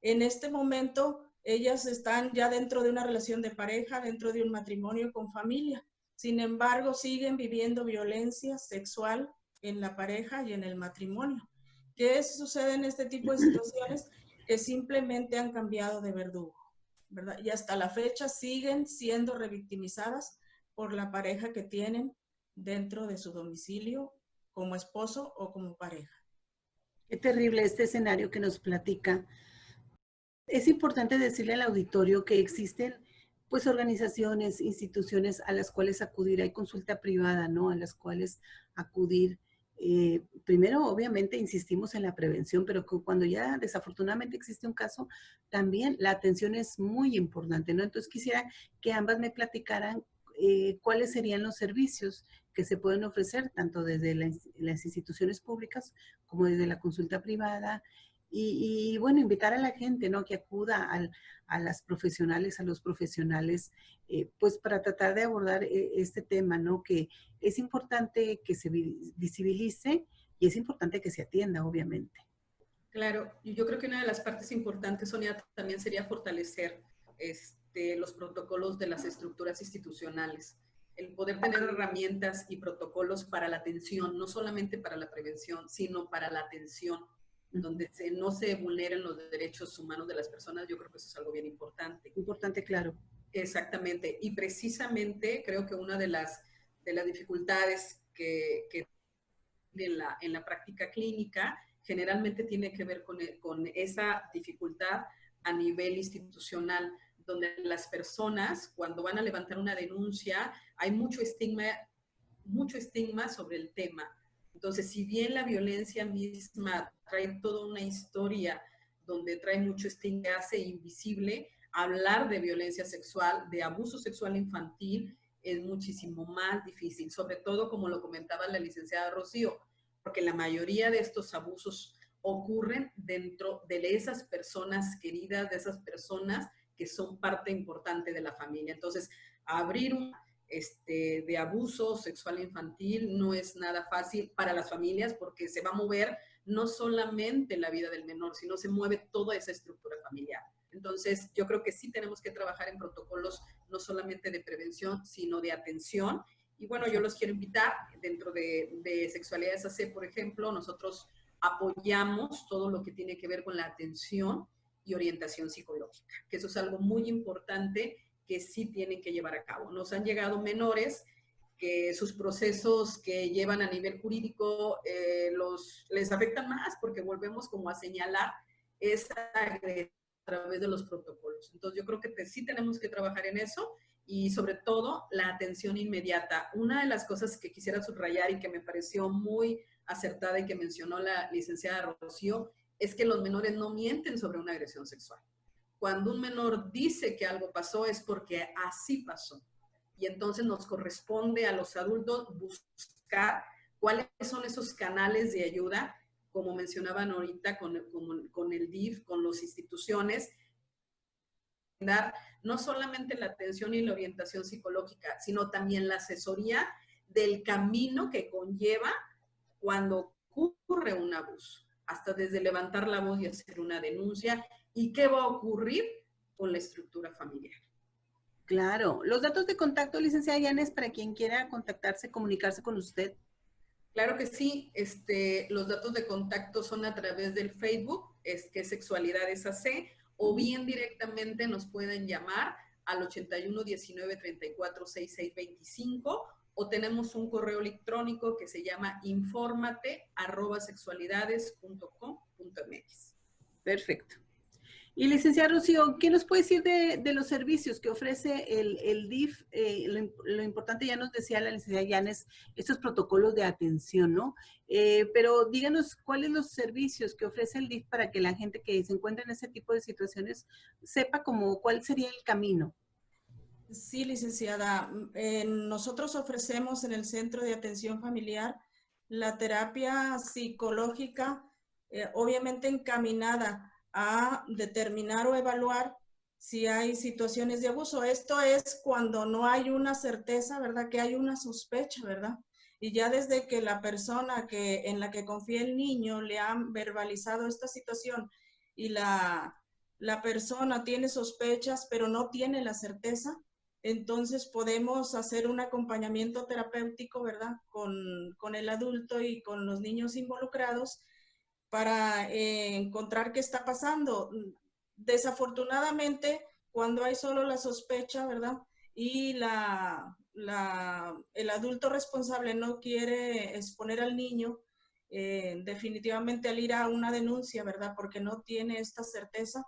Speaker 7: en este momento ellas están ya dentro de una relación de pareja, dentro de un matrimonio con familia. Sin embargo, siguen viviendo violencia sexual en la pareja y en el matrimonio. ¿Qué sucede en este tipo de situaciones? Que simplemente han cambiado de verdugo, ¿verdad? Y hasta la fecha siguen siendo revictimizadas por la pareja que tienen dentro de su domicilio como esposo o como pareja.
Speaker 1: Qué terrible este escenario que nos platica. Es importante decirle al auditorio que existen pues organizaciones, instituciones a las cuales acudir, hay consulta privada, ¿no? A las cuales acudir. Primero, obviamente, insistimos en la prevención, pero cuando ya desafortunadamente existe un caso, también la atención es muy importante, ¿no? Entonces quisiera que ambas me platicaran cuáles serían los servicios que se pueden ofrecer, tanto desde las instituciones públicas como desde la consulta privada. Y bueno, invitar a la gente, ¿no? Que acuda a las profesionales, a los profesionales, pues para tratar de abordar este tema, ¿no? Que es importante que se visibilice y es importante que se atienda, obviamente.
Speaker 8: Claro, y yo creo que una de las partes importantes, Sonia, también sería fortalecer los protocolos de las estructuras institucionales. El poder tener herramientas y protocolos para la atención, no solamente para la prevención, sino para la atención, donde no se vulneren los derechos humanos de las personas. Yo creo que eso es algo bien importante.
Speaker 1: Importante, claro.
Speaker 8: Exactamente. Y precisamente creo que una de las dificultades que en la práctica clínica generalmente tiene que ver con esa dificultad a nivel institucional, donde las personas, cuando van a levantar una denuncia, hay mucho estigma sobre el tema. Entonces, si bien la violencia misma trae toda una historia donde trae mucho estigma, hace invisible, hablar de violencia sexual, de abuso sexual infantil, es muchísimo más difícil, sobre todo como lo comentaba la licenciada Rocío, porque la mayoría de estos abusos ocurren dentro de esas personas queridas, de esas personas que son parte importante de la familia. Entonces, abrir un de abuso sexual infantil no es nada fácil para las familias, porque se va a mover no solamente la vida del menor, sino se mueve toda esa estructura familiar. Entonces, yo creo que sí tenemos que trabajar en protocolos no solamente de prevención, sino de atención. Y bueno, yo los quiero invitar dentro de Sexualidades AC, por ejemplo, nosotros apoyamos todo lo que tiene que ver con la atención y orientación psicológica, que eso es algo muy importante que sí tienen que llevar a cabo. Nos han llegado menores que sus procesos que llevan a nivel jurídico les afectan más, porque volvemos como a señalar esa agresión a través de los protocolos. Entonces yo creo que sí tenemos que trabajar en eso, y sobre todo la atención inmediata. Una de las cosas que quisiera subrayar y que me pareció muy acertada y que mencionó la licenciada Rocío, es que los menores no mienten sobre una agresión sexual. Cuando un menor dice que algo pasó es porque así pasó. Y entonces nos corresponde a los adultos buscar cuáles son esos canales de ayuda, como mencionaban ahorita con el DIF, con las instituciones, dar no solamente la atención y la orientación psicológica, sino también la asesoría del camino que conlleva cuando ocurre un abuso, hasta desde levantar la voz y hacer una denuncia, y qué va a ocurrir con la estructura familiar.
Speaker 1: Claro. Los datos de contacto, licenciada Yanes, para quien quiera contactarse, comunicarse con usted.
Speaker 8: Claro que sí. Los datos de contacto son a través del Facebook, que es Sexualidades AC, o bien directamente nos pueden llamar al 81 19 34 66 25, o tenemos un correo electrónico que se llama informate@sexualidades.com.mx.
Speaker 1: Perfecto. Y licenciada Rocío, ¿qué nos puede decir de los servicios que ofrece el DIF? Lo importante, ya nos decía la licenciada Yanes, estos protocolos de atención, ¿no? Pero díganos cuáles son los servicios que ofrece el DIF para que la gente que se encuentra en ese tipo de situaciones sepa cuál sería el camino.
Speaker 7: Sí, licenciada. Nosotros ofrecemos en el Centro de Atención Familiar la terapia psicológica, obviamente encaminada a determinar o evaluar si hay situaciones de abuso. Esto es cuando no hay una certeza, ¿verdad? Que hay una sospecha, ¿verdad? Y ya desde que la persona en la que confía el niño le han verbalizado esta situación y la persona tiene sospechas, pero no tiene la certeza, entonces podemos hacer un acompañamiento terapéutico, ¿verdad? Con el adulto y con los niños involucrados para encontrar qué está pasando. Desafortunadamente, cuando hay solo la sospecha, ¿verdad? Y el adulto responsable no quiere exponer al niño, definitivamente al ir a una denuncia, ¿verdad? Porque no tiene esta certeza,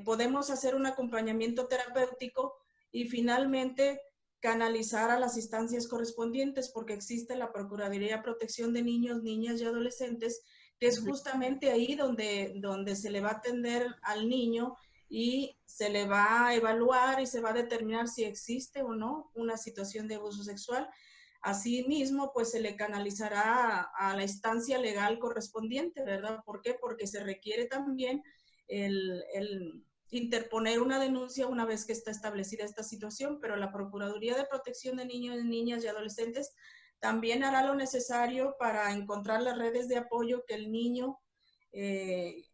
Speaker 7: podemos hacer un acompañamiento terapéutico y finalmente canalizar a las instancias correspondientes, porque existe la Procuraduría de Protección de Niños, Niñas y Adolescentes, que es justamente ahí donde se le va a atender al niño y se le va a evaluar y se va a determinar si existe o no una situación de abuso sexual. Asimismo, pues se le canalizará a la instancia legal correspondiente, ¿verdad? ¿Por qué? Porque se requiere también el interponer una denuncia una vez que está establecida esta situación, pero la Procuraduría de Protección de Niños, Niñas y Adolescentes también hará lo necesario para encontrar las redes de apoyo que el niño, que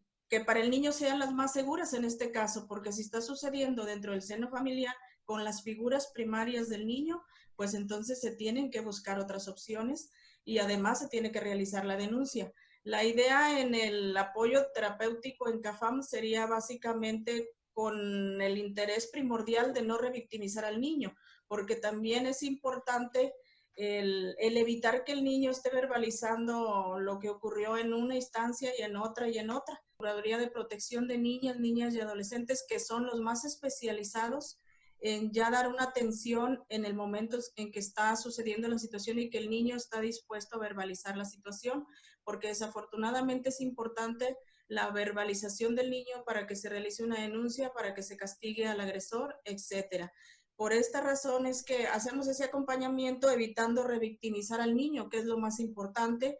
Speaker 7: para el niño sean las más seguras en este caso, porque si está sucediendo dentro del seno familiar con las figuras primarias del niño, pues entonces se tienen que buscar otras opciones y además se tiene que realizar la denuncia. La idea en el apoyo terapéutico en CAFAM sería básicamente con el interés primordial de no revictimizar al niño, porque también es importante el evitar que el niño esté verbalizando lo que ocurrió en una instancia y en otra y en otra. La Procuraduría de Protección de Niñas, Niñas y Adolescentes, que son los más especializados en ya dar una atención en el momento en que está sucediendo la situación y que el niño está dispuesto a verbalizar la situación, porque desafortunadamente es importante la verbalización del niño para que se realice una denuncia, para que se castigue al agresor, etcétera. Por esta razón es que hacemos ese acompañamiento evitando revictimizar al niño, que es lo más importante,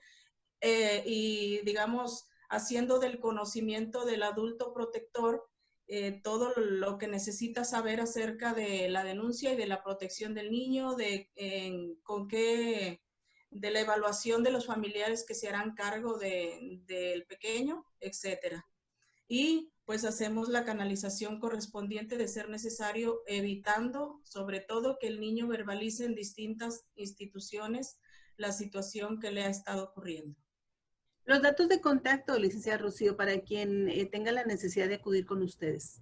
Speaker 7: y digamos, haciendo del conocimiento del adulto protector todo lo que necesita saber acerca de la denuncia y de la protección del niño, de la evaluación de los familiares que se harán cargo del pequeño, etcétera. Y pues hacemos la canalización correspondiente de ser necesario, evitando sobre todo que el niño verbalice en distintas instituciones la situación que le ha estado ocurriendo.
Speaker 1: Los datos de contacto, licenciada Rocío, para quien tenga la necesidad de acudir con ustedes.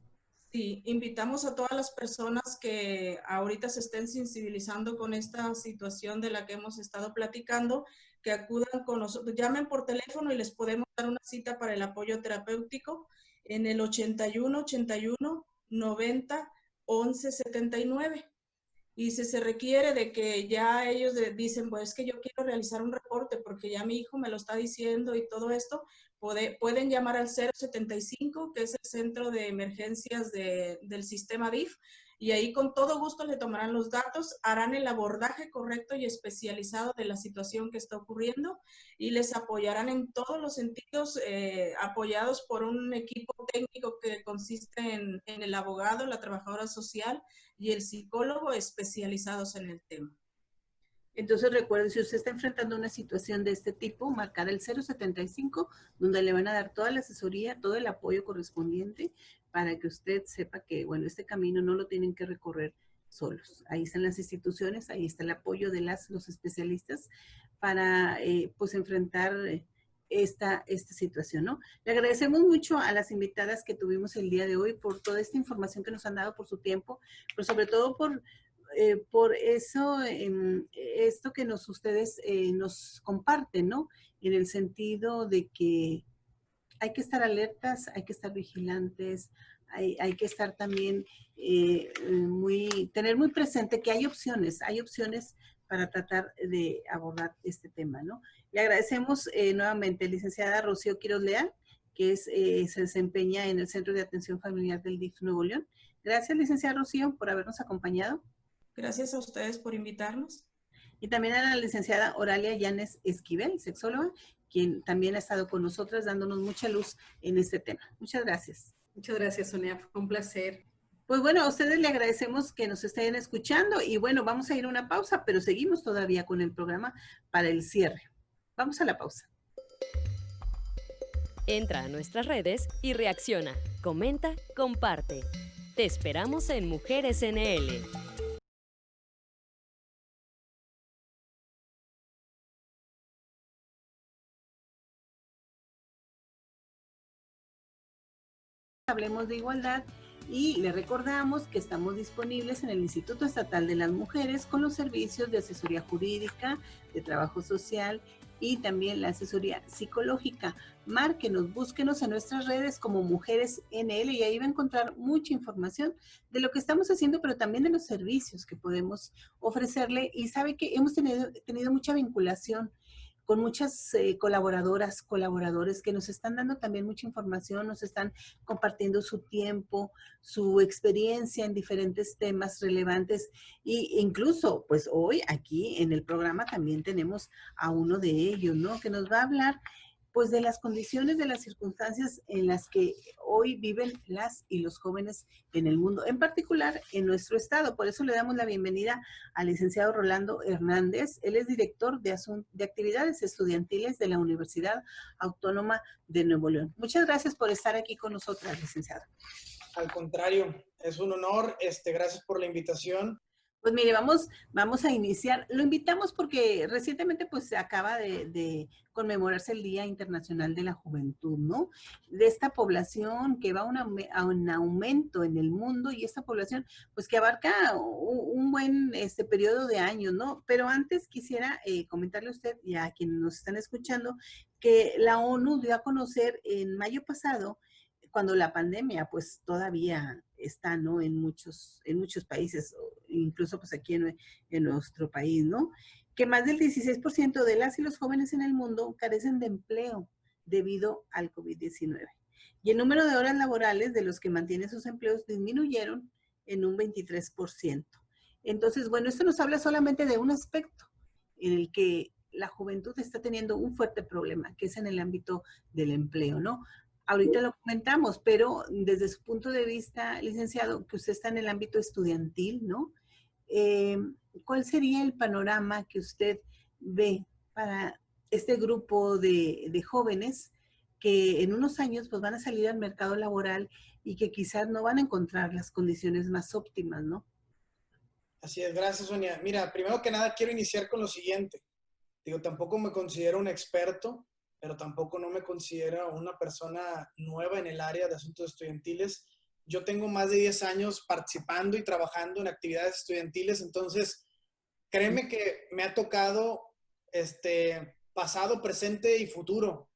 Speaker 7: Sí, invitamos a todas las personas que ahorita se estén sensibilizando con esta situación de la que hemos estado platicando, que acudan con nosotros, llamen por teléfono y les podemos dar una cita para el apoyo terapéutico en el 81 81 90 11 79. Y si se requiere de que ya ellos dicen, pues es que yo quiero realizar un reporte porque ya mi hijo me lo está diciendo y todo esto, pueden llamar al 075, que es el centro de emergencias del sistema DIF, y ahí con todo gusto le tomarán los datos, harán el abordaje correcto y especializado de la situación que está ocurriendo y les apoyarán en todos los sentidos, apoyados por un equipo técnico que consiste en el abogado, la trabajadora social y el psicólogo especializados en el tema.
Speaker 1: Entonces recuerde, si usted está enfrentando una situación de este tipo, marcar el 075, donde le van a dar toda la asesoría, todo el apoyo correspondiente para que usted sepa que, bueno, este camino no lo tienen que recorrer solos. Ahí están las instituciones, ahí está el apoyo de los especialistas para, pues, enfrentar esta situación, ¿no? Le agradecemos mucho a las invitadas que tuvimos el día de hoy por toda esta información que nos han dado, por su tiempo, pero sobre todo por eso, esto que ustedes nos comparten, ¿no? En el sentido de que hay que estar alertas, hay que estar vigilantes, hay que estar también tener muy presente que hay opciones para tratar de abordar este tema, ¿no? Le agradecemos nuevamente, licenciada Rocío Quiroz Leal, que se desempeña en el Centro de Atención Familiar del DIF Nuevo León. Gracias, licenciada Rocío, por habernos acompañado.
Speaker 7: Gracias a ustedes por invitarnos.
Speaker 1: Y también a la licenciada Oralia Llanes Esquivel, sexóloga, quien también ha estado con nosotras dándonos mucha luz en este tema. Muchas gracias.
Speaker 8: Muchas gracias, Sonia. Fue un placer.
Speaker 1: Pues bueno, a ustedes le agradecemos que nos estén escuchando y bueno, vamos a ir a una pausa, pero seguimos todavía con el programa para el cierre. Vamos a la pausa.
Speaker 2: Entra a nuestras redes y reacciona, comenta, comparte. Te esperamos en Mujeres NL.
Speaker 1: Hablemos de igualdad y le recordamos que estamos disponibles en el Instituto Estatal de las Mujeres con los servicios de asesoría jurídica, de trabajo social y también la asesoría psicológica. Márquenos, búsquenos en nuestras redes como Mujeres NL y ahí va a encontrar mucha información de lo que estamos haciendo, pero también de los servicios que podemos ofrecerle. Y sabe que hemos tenido mucha vinculación con muchas colaboradoras, colaboradores que nos están dando también mucha información, nos están compartiendo su tiempo, su experiencia en diferentes temas relevantes e incluso, pues hoy aquí en el programa también tenemos a uno de ellos, ¿no? Que nos va a hablar pues de las condiciones, de las circunstancias en las que hoy viven las y los jóvenes en el mundo, en particular en nuestro estado. Por eso le damos la bienvenida al licenciado Rolando Hernández. Él es director de actividades estudiantiles de la Universidad Autónoma de Nuevo León. Muchas gracias por estar aquí con nosotras, licenciado.
Speaker 10: Al contrario, es un honor. Gracias por la invitación.
Speaker 1: Pues mire, vamos a iniciar. Lo invitamos porque recientemente pues se acaba de conmemorarse el Día Internacional de la Juventud, ¿no? De esta población que va a un aumento en el mundo y esta población pues que abarca un buen periodo de años, ¿no? Pero antes quisiera comentarle a usted y a quienes nos están escuchando que la ONU dio a conocer en mayo pasado, cuando la pandemia pues todavía está, ¿no? En muchos países, incluso pues aquí en nuestro país, ¿no? Que más del 16% de las y los jóvenes en el mundo carecen de empleo debido al COVID-19. Y el número de horas laborales de los que mantienen sus empleos disminuyeron en un 23%. Entonces, bueno, esto nos habla solamente de un aspecto en el que la juventud está teniendo un fuerte problema, que es en el ámbito del empleo, ¿no? Ahorita lo comentamos, pero desde su punto de vista, licenciado, que usted está en el ámbito estudiantil, ¿no? ¿Cuál sería el panorama que usted ve para este grupo de jóvenes que en unos años pues van a salir al mercado laboral y que quizás no van a encontrar las condiciones más óptimas, ¿no?
Speaker 10: Así es, gracias, Sonia. Mira, primero que nada quiero iniciar con lo siguiente. Digo, tampoco me considero un experto, pero tampoco no me considero una persona nueva en el área de asuntos estudiantiles. Yo tengo más de 10 años participando y trabajando en actividades estudiantiles, entonces créeme que me ha tocado pasado, presente y futuro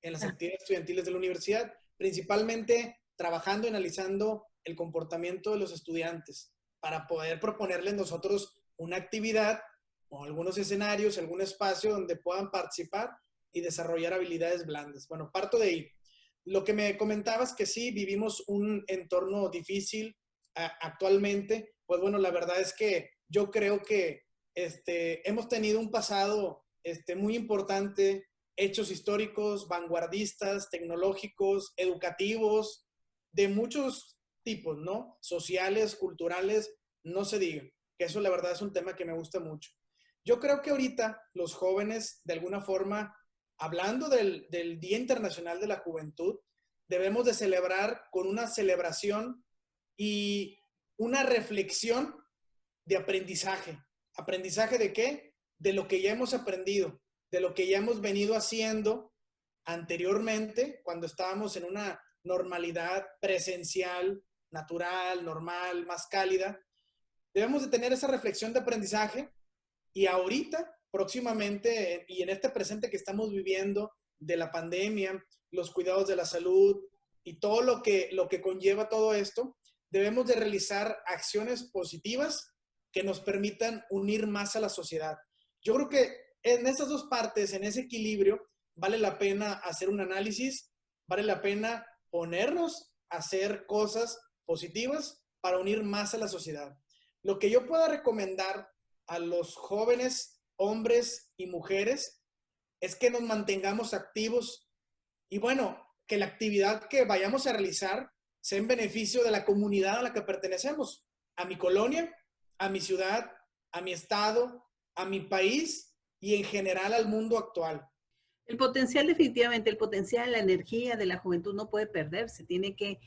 Speaker 10: en las actividades estudiantiles de la universidad, principalmente trabajando y analizando el comportamiento de los estudiantes para poder proponerles nosotros una actividad o algunos escenarios, algún espacio donde puedan participar y desarrollar habilidades blandas. Bueno, parto de ahí. Lo que me comentabas que sí, vivimos un entorno difícil actualmente. Pues bueno, la verdad es que yo creo que hemos tenido un pasado muy importante, hechos históricos, vanguardistas, tecnológicos, educativos, de muchos tipos, ¿no? Sociales, culturales, no se diga. Que eso la verdad es un tema que me gusta mucho. Yo creo que ahorita los jóvenes, de alguna forma, hablando del Día Internacional de la Juventud, debemos de celebrar con una celebración y una reflexión de aprendizaje. ¿Aprendizaje de qué? De lo que ya hemos aprendido, de lo que ya hemos venido haciendo anteriormente, cuando estábamos en una normalidad presencial, natural, normal, más cálida. Debemos de tener esa reflexión de aprendizaje y ahorita, próximamente, y en este presente que estamos viviendo de la pandemia, los cuidados de la salud y todo lo que conlleva todo esto, debemos de realizar acciones positivas que nos permitan unir más a la sociedad. Yo creo que en esas dos partes, en ese equilibrio, vale la pena hacer un análisis, vale la pena ponernos a hacer cosas positivas para unir más a la sociedad. Lo que yo pueda recomendar a los jóvenes hombres y mujeres, es que nos mantengamos activos y bueno, que la actividad que vayamos a realizar sea en beneficio de la comunidad a la que pertenecemos, a mi colonia, a mi ciudad, a mi estado, a mi país y en general al mundo actual.
Speaker 1: El potencial, definitivamente, el potencial, la energía de la juventud no puede perderse, tiene que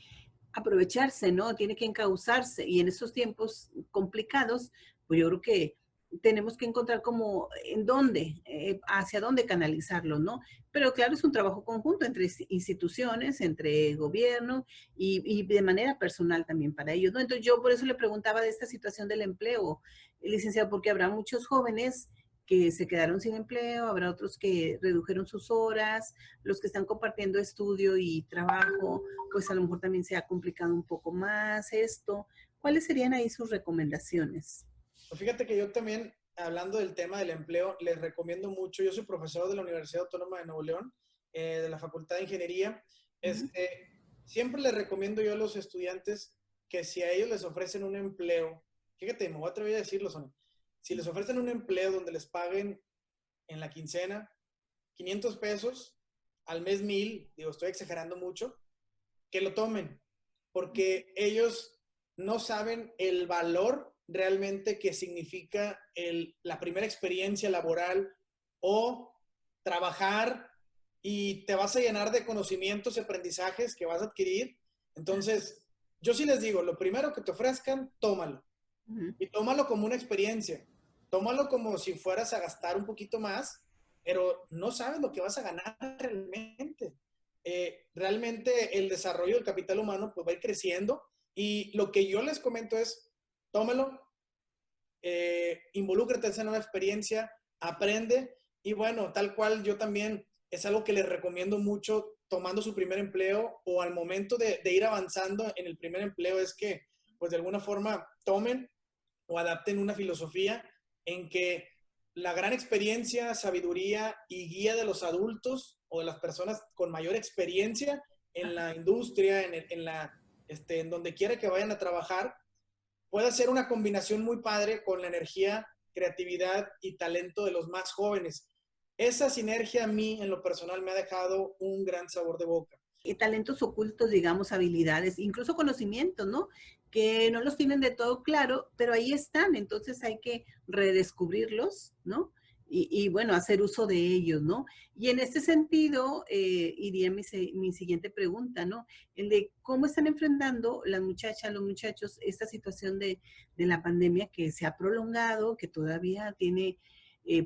Speaker 1: aprovecharse, ¿no? Tiene que encauzarse. Y en estos tiempos complicados, pues yo creo que tenemos que encontrar como en dónde, hacia dónde canalizarlo, ¿no? Pero claro, es un trabajo conjunto entre instituciones, entre gobierno y de manera personal también para ellos, ¿no? Entonces yo por eso le preguntaba de esta situación del empleo, licenciado, porque habrá muchos jóvenes que se quedaron sin empleo, habrá otros que redujeron sus horas, los que están compartiendo estudio y trabajo, pues a lo mejor también se ha complicado un poco más esto. ¿Cuáles serían ahí sus recomendaciones?
Speaker 10: Pues fíjate que yo también, hablando del tema del empleo, les recomiendo mucho, yo soy profesor de la Universidad Autónoma de Nuevo León, de la Facultad de Ingeniería, siempre les recomiendo yo a los estudiantes que si a ellos les ofrecen un empleo, fíjate, me voy a atrever a decirlo, Sonia, si les ofrecen un empleo donde les paguen en la quincena 500 pesos, al mes 1,000, digo, estoy exagerando mucho, que lo tomen, porque ellos no saben el valor realmente que significa la primera experiencia laboral o trabajar y te vas a llenar de conocimientos y aprendizajes que vas a adquirir. Entonces, yo sí les digo, lo primero que te ofrezcan, tómalo. Y tómalo como una experiencia. Tómalo como si fueras a gastar un poquito más, pero no sabes lo que vas a ganar realmente. Realmente el desarrollo del capital humano pues va a ir creciendo y lo que yo les comento es, tómalo, involúcrate en esa nueva experiencia, aprende y bueno, tal cual yo también es algo que les recomiendo mucho tomando su primer empleo o al momento de ir avanzando en el primer empleo es que pues de alguna forma tomen o adapten una filosofía en que la gran experiencia, sabiduría y guía de los adultos o de las personas con mayor experiencia en la industria, en donde quiera que vayan a trabajar, puede ser una combinación muy padre con la energía, creatividad y talento de los más jóvenes. Esa sinergia a mí, en lo personal, me ha dejado un gran sabor de boca.
Speaker 1: Y talentos ocultos, digamos, habilidades, incluso conocimientos, ¿no? Que no los tienen de todo claro, pero ahí están, entonces hay que redescubrirlos, ¿no? Y bueno, hacer uso de ellos, ¿no? Y en este sentido, iría mi siguiente pregunta, ¿no? El de cómo están enfrentando las muchachas, los muchachos, esta situación de la pandemia que se ha prolongado, que todavía tiene,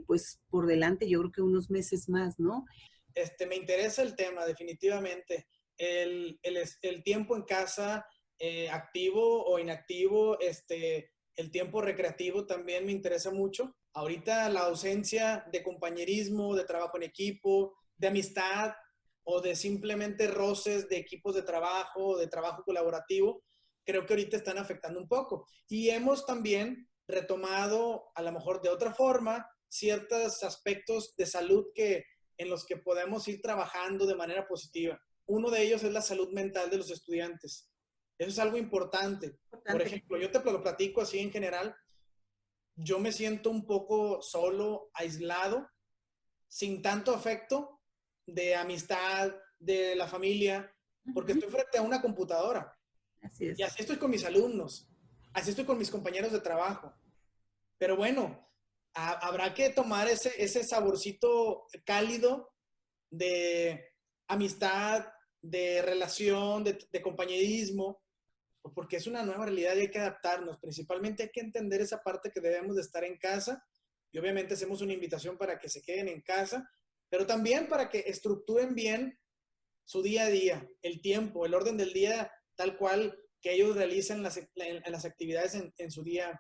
Speaker 1: pues, por delante, yo creo que unos meses más, ¿no?
Speaker 10: Me interesa el tema, definitivamente. El tiempo en casa, activo o inactivo, el tiempo recreativo también me interesa mucho. Ahorita la ausencia de compañerismo, de trabajo en equipo, de amistad o de simplemente roces de equipos de trabajo colaborativo, creo que ahorita están afectando un poco. Y hemos también retomado, a lo mejor de otra forma, ciertos aspectos de salud en los que podemos ir trabajando de manera positiva. Uno de ellos es la salud mental de los estudiantes. Eso es algo importante. Por ejemplo, yo te lo platico así en general. Yo me siento un poco solo, aislado, sin tanto afecto de amistad, de la familia, porque estoy frente a una computadora.
Speaker 1: Así es.
Speaker 10: Y así estoy con mis alumnos, así estoy con mis compañeros de trabajo. Pero bueno, habrá que tomar ese saborcito cálido de amistad, de relación, de compañerismo, porque es una nueva realidad y hay que adaptarnos. Principalmente hay que entender esa parte que debemos de estar en casa y obviamente hacemos una invitación para que se queden en casa, pero también para que estructuren bien su día a día, el tiempo, el orden del día tal cual que ellos realicen las actividades en su día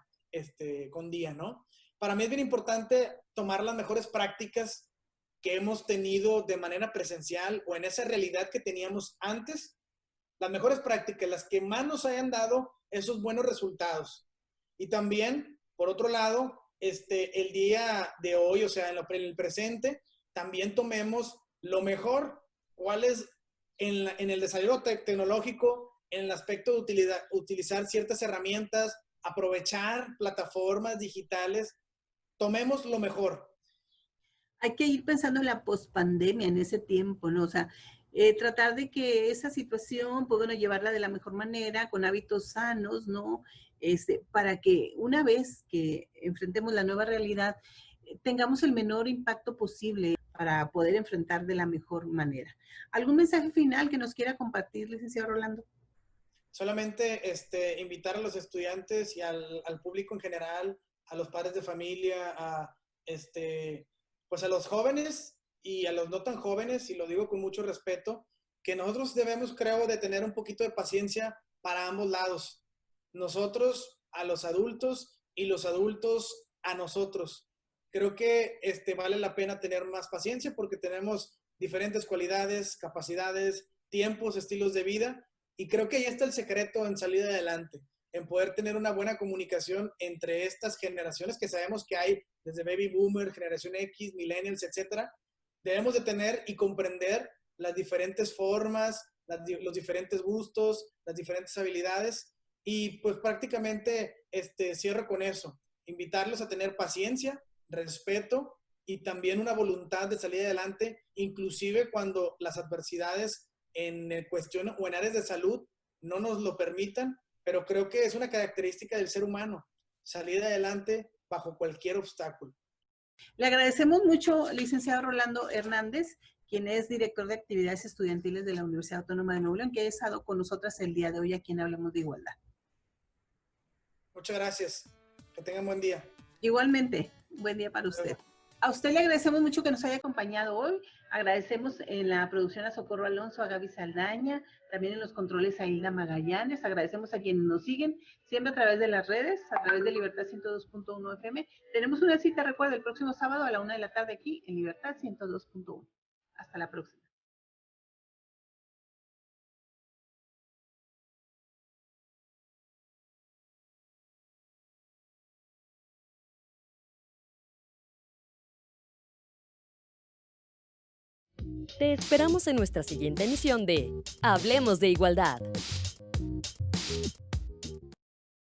Speaker 10: con día, ¿no? Para mí es bien importante tomar las mejores prácticas que hemos tenido de manera presencial o en esa realidad que teníamos antes, las mejores prácticas, las que más nos hayan dado esos buenos resultados. Y también, por otro lado, el día de hoy, o sea, en el presente, también tomemos lo mejor, cuál es en el desarrollo tecnológico, en el aspecto de utilizar ciertas herramientas, aprovechar plataformas digitales, tomemos lo mejor.
Speaker 1: hay que ir pensando en la pospandemia, en ese tiempo, ¿no? O sea, tratar de que esa situación, pues bueno, llevarla de la mejor manera, con hábitos sanos, ¿no? Para que una vez que enfrentemos la nueva realidad, tengamos el menor impacto posible para poder enfrentar de la mejor manera. ¿Algún mensaje final que nos quiera compartir, licenciado Rolando?
Speaker 10: Solamente invitar a los estudiantes y al público en general, a los padres de familia, pues a los jóvenes y a los no tan jóvenes, y lo digo con mucho respeto, que nosotros debemos, creo, de tener un poquito de paciencia para ambos lados. Nosotros a los adultos y los adultos a nosotros. Creo que vale la pena tener más paciencia porque tenemos diferentes cualidades, capacidades, tiempos, estilos de vida, y creo que ahí está el secreto en salir adelante, en poder tener una buena comunicación entre estas generaciones que sabemos que hay desde Baby Boomer, Generación X, Millennials, etcétera. Debemos de tener y comprender las diferentes formas, los diferentes gustos, las diferentes habilidades, y pues prácticamente cierro con eso. Invitarlos a tener paciencia, respeto y también una voluntad de salir adelante, inclusive cuando las adversidades en cuestión o en áreas de salud no nos lo permitan, pero creo que es una característica del ser humano, salir adelante bajo cualquier obstáculo.
Speaker 1: Le agradecemos mucho, licenciado Rolando Hernández, quien es director de actividades estudiantiles de la Universidad Autónoma de Nuevo León, que ha estado con nosotras el día de hoy aquí en Hablemos de Igualdad.
Speaker 10: Muchas gracias. Que tengan buen día.
Speaker 1: Igualmente, buen día para usted. A usted le agradecemos mucho que nos haya acompañado hoy. Agradecemos en la producción a Socorro Alonso, a Gaby Saldaña, también en los controles a Hilda Magallanes. Agradecemos a quienes nos siguen siempre a través de las redes, a través de Libertad 102.1 FM. Tenemos una cita, recuerda, el próximo sábado a la 1 de la tarde aquí en Libertad 102.1. Hasta la próxima.
Speaker 2: Te esperamos en nuestra siguiente emisión de Hablemos de Igualdad.